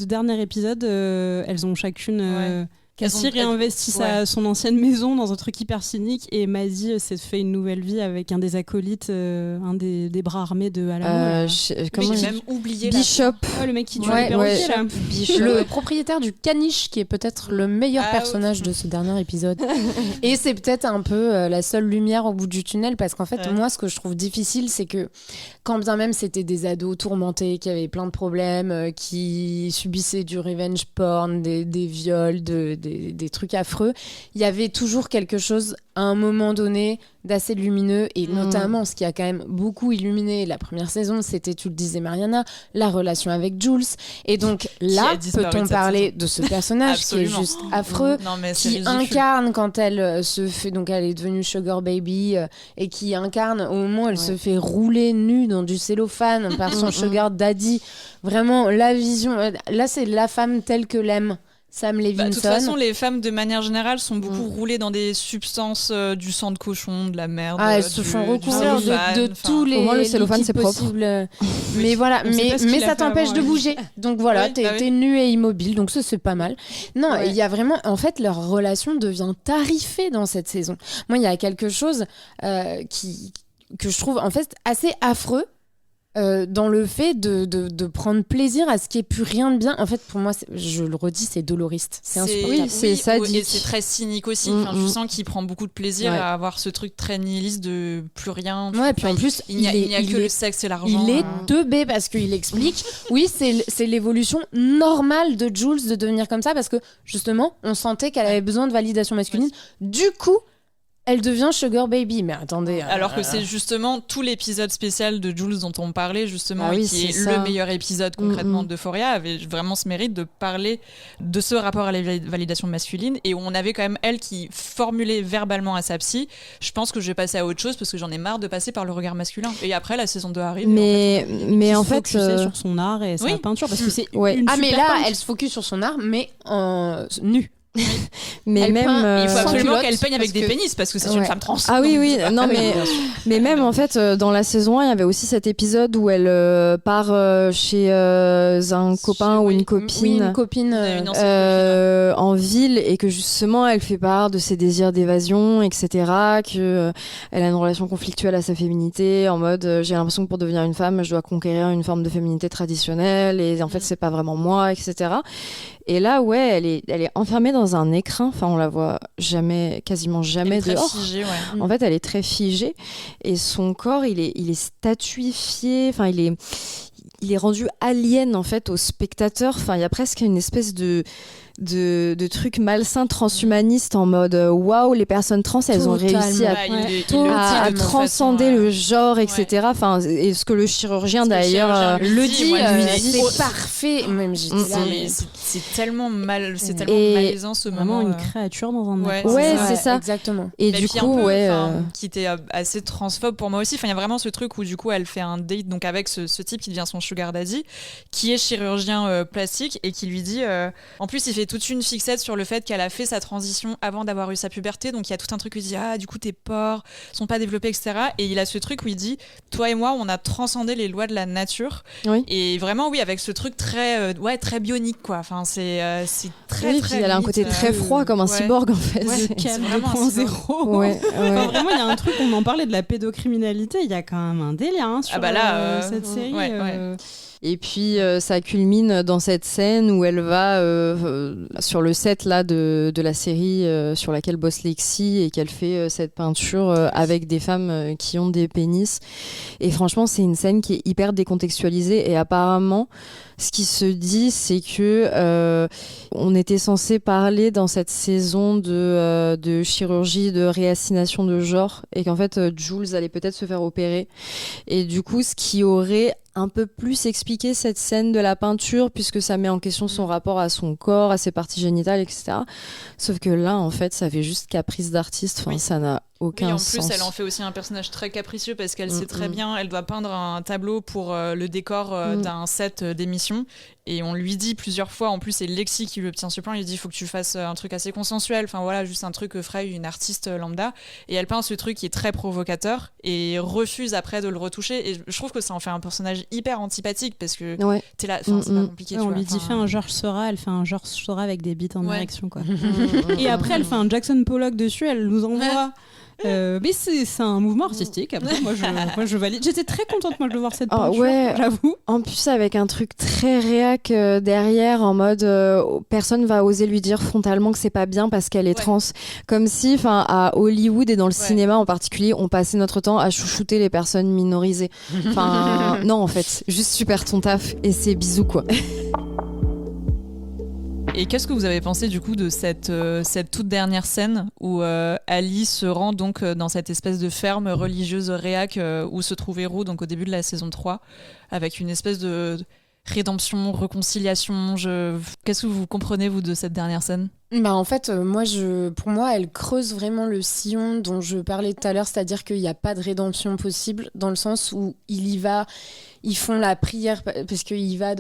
dernier épisode, elles ont chacune... Cassie réinvestit son ancienne maison dans un truc hyper cynique et Maddie s'est fait une nouvelle vie avec un des acolytes, un des bras armés de Alamo. Comment j'ai même oublié Bishop. Le mec qui tue les perroquets, là. Le propriétaire du caniche qui est peut-être le meilleur personnage de ce dernier épisode. Et c'est peut-être un peu la seule lumière au bout du tunnel parce qu'en fait, moi, ce que je trouve difficile, c'est que quand bien même c'était des ados tourmentés qui avaient plein de problèmes, qui subissaient du revenge porn, des viols, des trucs affreux, il y avait toujours quelque chose à un moment donné d'assez lumineux et notamment ce qui a quand même beaucoup illuminé la première saison, c'était, tu le disais Mariana, la relation avec Jules. Et donc là, peut-on parler de ce personnage qui est juste affreux, qui incarne quand elle se fait, donc elle est devenue Sugar Baby et qui incarne au moment où elle se fait rouler nue dans du cellophane par son Sugar Daddy. Vraiment la vision, là c'est la femme telle que l'aime Sam Levinson. De toute façon, les femmes, de manière générale, sont beaucoup roulées dans des substances, du sang de cochon, de la merde. Elles se font recouvrir de tous les le cellophane, c'est possibles. Mais voilà, mais ça t'empêche de bouger. Donc voilà, t'es nu et immobile, donc ça, c'est pas mal. Non, il y a vraiment... En fait, leur relation devient tarifée dans cette saison. Moi, il y a quelque chose que je trouve, en fait, assez affreux. Dans le fait de prendre plaisir à ce qui est plus rien de bien. En fait, pour moi, je le redis, c'est doloriste. C'est insupportable. C'est sadique. Et c'est très cynique aussi. Je sens qu'il prend beaucoup de plaisir à avoir ce truc très nihiliste de plus rien. Ouais, puis en plus, il n'y a que le sexe et l'argent. Il est teubé parce qu'il explique, c'est l'évolution normale de Jules de devenir comme ça parce que justement, on sentait qu'elle avait besoin de validation masculine. Du coup, elle devient Sugar Baby, mais attendez. Alors que c'est justement tout l'épisode spécial de Jules dont on parlait, justement, qui est le meilleur épisode concrètement d'Euphoria, avait vraiment ce mérite de parler de ce rapport à la validation masculine, et où on avait quand même elle qui formulait verbalement à sa psy, je pense que je vais passer à autre chose parce que j'en ai marre de passer par le regard masculin. Et après, la saison 2 arrive. Mais en fait, sur son art et sa peinture, parce que c'est mais là, elle se focus sur son art, mais en nu. Mais même il faut absolument qu'elle peigne avec des pénis parce que c'est une femme trans. Ah oui non mais même en fait dans la saison 1 il y avait aussi cet épisode où elle part chez un copain ou une copine, en ville, et que justement elle fait part de ses désirs d'évasion, etc., que elle a une relation conflictuelle à sa féminité, en mode j'ai l'impression que pour devenir une femme je dois conquérir une forme de féminité traditionnelle et en fait c'est pas vraiment moi, etc. Et là, elle est enfermée dans un écrin. Enfin, on la voit quasiment jamais dehors. Figée, En fait, elle est très figée. Et son corps, il est statuifié. Enfin, il est rendu alien, en fait, au spectateur. Enfin, il y a presque une espèce de trucs malsains transhumanistes en mode waouh, les personnes trans elles ont réussi à transcender le genre, etc. Enfin, et ce que le chirurgien d'ailleurs le dit, c'est parfait. Même c'est tellement malaisant ce moment. Une créature dans un c'est ça exactement. Et du coup qui était assez transphobe pour moi aussi. Enfin, il y a vraiment ce truc où du coup elle fait un date donc avec ce type qui devient son sugar daddy, qui est chirurgien plastique et qui lui dit en plus il fait toute une fixette sur le fait qu'elle a fait sa transition avant d'avoir eu sa puberté, donc il y a tout un truc où il dit du coup tes pores sont pas développés, etc. Et il a ce truc où il dit toi et moi on a transcendé les lois de la nature, et vraiment avec ce truc très très bionique quoi. Enfin c'est très très elle a un côté très froid comme un cyborg en fait. Le Ken 2.0. Enfin, vraiment il y a un truc, on en parlait de la pédocriminalité, il y a quand même un délire sur cette série. Et puis ça culmine dans cette scène où elle va sur le set là de la série sur laquelle bosse Lexi, et qu'elle fait cette peinture avec des femmes qui ont des pénis. Et franchement, c'est une scène qui est hyper décontextualisée, et apparemment ce qui se dit, c'est que on est était censé parler dans cette saison de chirurgie, de réassignation de genre, et qu'en fait Jules allait peut-être se faire opérer. Et du coup, ce qui aurait un peu plus expliqué cette scène de la peinture, puisque ça met en question son rapport à son corps, à ses parties génitales, etc. Sauf que là, en fait, ça fait juste caprice d'artiste. Enfin, ça n'a aucun sens. En plus, elle en fait aussi un personnage très capricieux parce qu'elle sait très bien, elle doit peindre un tableau pour le décor d'un set d'émission. Et on lui dit plusieurs fois, en plus c'est Lexi qui lui obtient ce plan, il lui dit il faut que tu fasses un truc assez consensuel, enfin voilà, juste un truc que ferait une artiste lambda. Et elle peint ce truc qui est très provocateur et refuse après de le retoucher. Et je trouve que ça en fait un personnage hyper antipathique parce que t'es là, c'est pas compliqué. On lui dit fais un Georges Seurat, elle fait un Georges Seurat avec des beats en érection quoi. Et après elle fait un Jackson Pollock dessus, elle nous envoie. Mais c'est un mouvement artistique. Après, moi, je valide. J'étais très contente moi de voir cette peinture, j'avoue. En plus avec un truc très réac derrière, en mode personne va oser lui dire frontalement que c'est pas bien parce qu'elle est trans. Comme si, à Hollywood et dans le cinéma en particulier, on passait notre temps à chouchouter les personnes minorisées. Non, en fait, juste super ton taf et c'est bisous quoi. Et qu'est-ce que vous avez pensé du coup de cette toute dernière scène où Ali se rend donc dans cette espèce de ferme religieuse réac où se trouvait Roux, donc au début de la saison 3, avec une espèce de rédemption, réconciliation. Qu'est-ce que vous comprenez vous de cette dernière scène ? En fait, pour moi, elle creuse vraiment le sillon dont je parlais tout à l'heure, c'est-à-dire qu'il n'y a pas de rédemption possible, dans le sens où ils font la prière parce qu'il va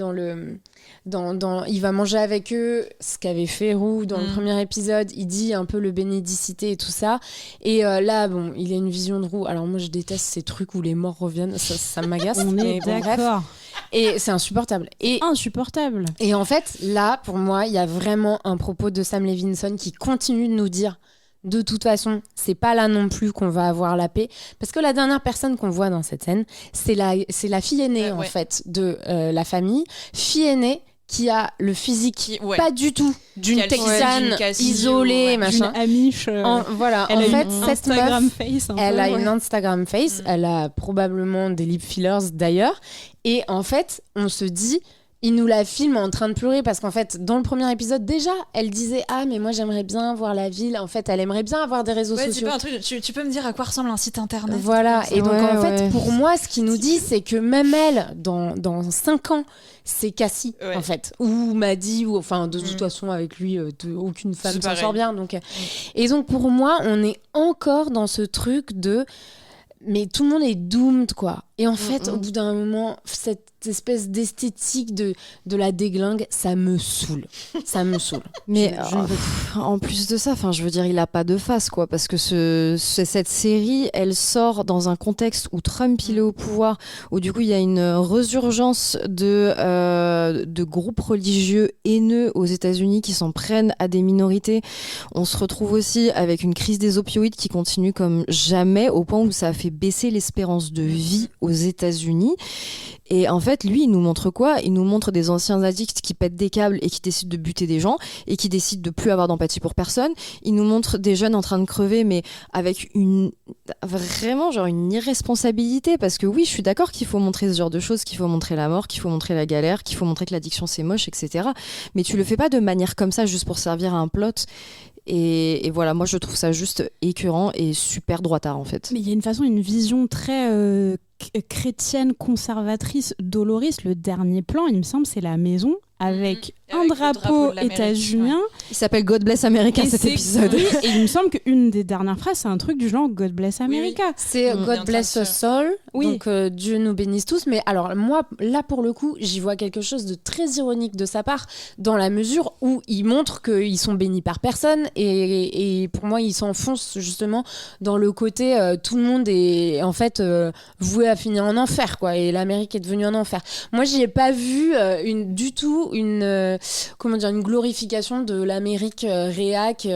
il va manger avec eux, ce qu'avait fait Roux dans le premier épisode. Il dit un peu le bénédicité et tout ça. Et là, il a une vision de Roux. Alors moi, je déteste ces trucs où les morts reviennent. Ça m'agace. On est d'accord. Bref. Et c'est insupportable. Insupportable. Et en fait, là, pour moi, il y a vraiment un propos de Sam Levinson qui continue de nous dire de toute façon, c'est pas là non plus qu'on va avoir la paix. Parce que la dernière personne qu'on voit dans cette scène, c'est la fille aînée, en fait, de la famille. Fille aînée qui a le physique pas du tout d'une Texane isolée, machin. D'une amiche. Voilà, elle en a fait, une cette Instagram meuf, face. Elle a une Instagram face. Elle a probablement des lip fillers d'ailleurs. Et en fait, on se dit... Il nous la filme en train de pleurer parce qu'en fait, dans le premier épisode, déjà, elle disait « Ah, mais moi, j'aimerais bien voir la ville. » En fait, elle aimerait bien avoir des réseaux sociaux. C'est pas un truc, tu peux me dire à quoi ressemble un site internet ? Voilà. Et donc, en fait, pour moi, ce qu'il nous dit, c'est que même elle, dans 5 ans, c'est Cassie, en fait. Ou Maddy, ou enfin, de toute façon, avec lui, aucune femme s'en sort bien. Donc, et donc, pour moi, on est encore dans ce truc de... Mais tout le monde est doomed, quoi. Et en fait, au bout d'un moment, cette espèce d'esthétique de la déglingue, ça me saoule. Ça me saoule. Mais en plus de ça, je veux dire, il a pas de face, quoi. Parce que cette série, elle sort dans un contexte où Trump, il est au pouvoir, où du coup, il y a une résurgence de groupes religieux haineux aux États-Unis qui s'en prennent à des minorités. On se retrouve aussi avec une crise des opioïdes qui continue comme jamais, au point où ça a fait baisser l'espérance de vie aux États-Unis. Et en fait, lui, il nous montre quoi ? Il nous montre des anciens addicts qui pètent des câbles et qui décident de buter des gens et qui décident de plus avoir d'empathie pour personne. Il nous montre des jeunes en train de crever, mais avec vraiment une irresponsabilité. Parce que oui, je suis d'accord qu'il faut montrer ce genre de choses, qu'il faut montrer la mort, qu'il faut montrer la galère, qu'il faut montrer que l'addiction c'est moche, etc. Mais tu le fais pas de manière comme ça, juste pour servir à un plot. Et voilà, moi je trouve ça juste écœurant et super droitard en fait. Mais il y a une vision très chrétienne, conservatrice, doloriste. Le dernier plan, il me semble, c'est la maison avec un drapeau états-unien. Il s'appelle God Bless America cet épisode. Et il me semble qu'une des dernières phrases, c'est un truc du genre God Bless America. Oui. C'est God Bless Us All, donc Dieu nous bénisse tous. Mais alors moi, là pour le coup, j'y vois quelque chose de très ironique de sa part, dans la mesure où il montre qu'ils sont bénis par personne. Et pour moi, il s'enfonce justement dans le côté tout le monde est en fait voué à finir en enfer, quoi. Et l'Amérique est devenue un enfer. Moi, j'y ai pas vu du tout une glorification de l'Amérique réac.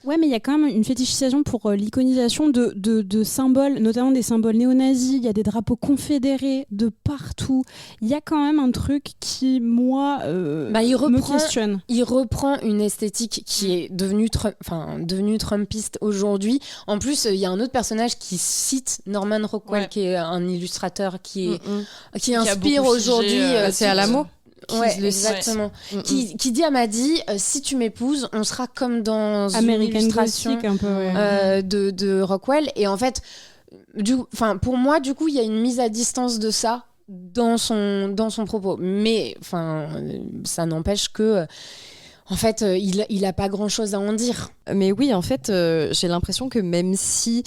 Ouais, mais il y a quand même une fétichisation pour l'iconisation de symboles, notamment des symboles néo-nazis. Il y a des drapeaux confédérés de partout. Il y a quand même un truc qui, moi, me questionne. Il reprend une esthétique qui est devenue trumpiste aujourd'hui. En plus, il y a un autre personnage qui cite Norman Rockwell, qui est un illustrateur qui inspire aujourd'hui. C'est Alamo. Ouais, exactement. Qui dit à Maddie, si tu m'épouses, on sera comme dans American une illustration Gothic, un peu, de Rockwell. Et en fait, pour moi, du coup, il y a une mise à distance de ça dans son propos. Mais ça n'empêche que... En fait, il a pas grand-chose à en dire. Mais oui, en fait, j'ai l'impression que même si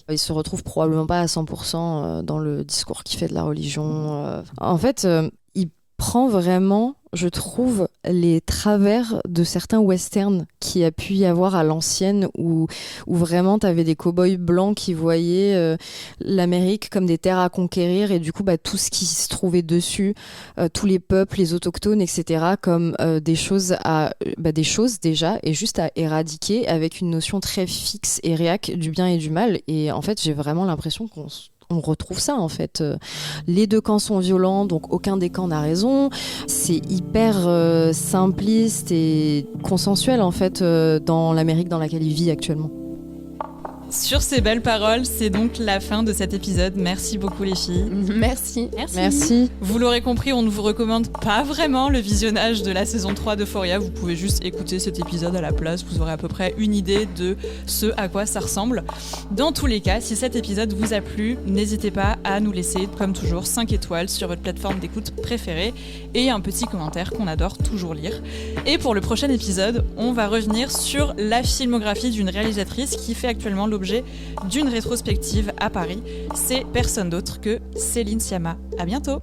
il se retrouve probablement pas à 100% dans le discours qu'il fait de la religion, en fait, il prend vraiment, je trouve, les travers de certains westerns qu'il y a pu y avoir à l'ancienne où vraiment t'avais des cow-boys blancs qui voyaient l'Amérique comme des terres à conquérir et du coup tout ce qui se trouvait dessus, tous les peuples, les autochtones, etc. comme des choses déjà et juste à éradiquer avec une notion très fixe et réac du bien et du mal. Et en fait, j'ai vraiment l'impression qu'on retrouve ça en fait. Les deux camps sont violents, donc aucun des camps n'a raison. C'est hyper simpliste et consensuel en fait dans l'Amérique dans laquelle il vit actuellement. Sur ces belles paroles, c'est donc la fin de cet épisode. Merci beaucoup les filles. Merci. Vous l'aurez compris, on ne vous recommande pas vraiment le visionnage de la saison 3 d'Euphoria. Vous pouvez juste écouter cet épisode à la place. Vous aurez à peu près une idée de ce à quoi ça ressemble. Dans tous les cas, si cet épisode vous a plu, n'hésitez pas à nous laisser, comme toujours, 5 étoiles sur votre plateforme d'écoute préférée et un petit commentaire qu'on adore toujours lire. Et pour le prochain épisode, on va revenir sur la filmographie d'une réalisatrice qui fait actuellement l'objet d'une rétrospective à Paris. C'est personne d'autre que Céline Sciamma. À bientôt.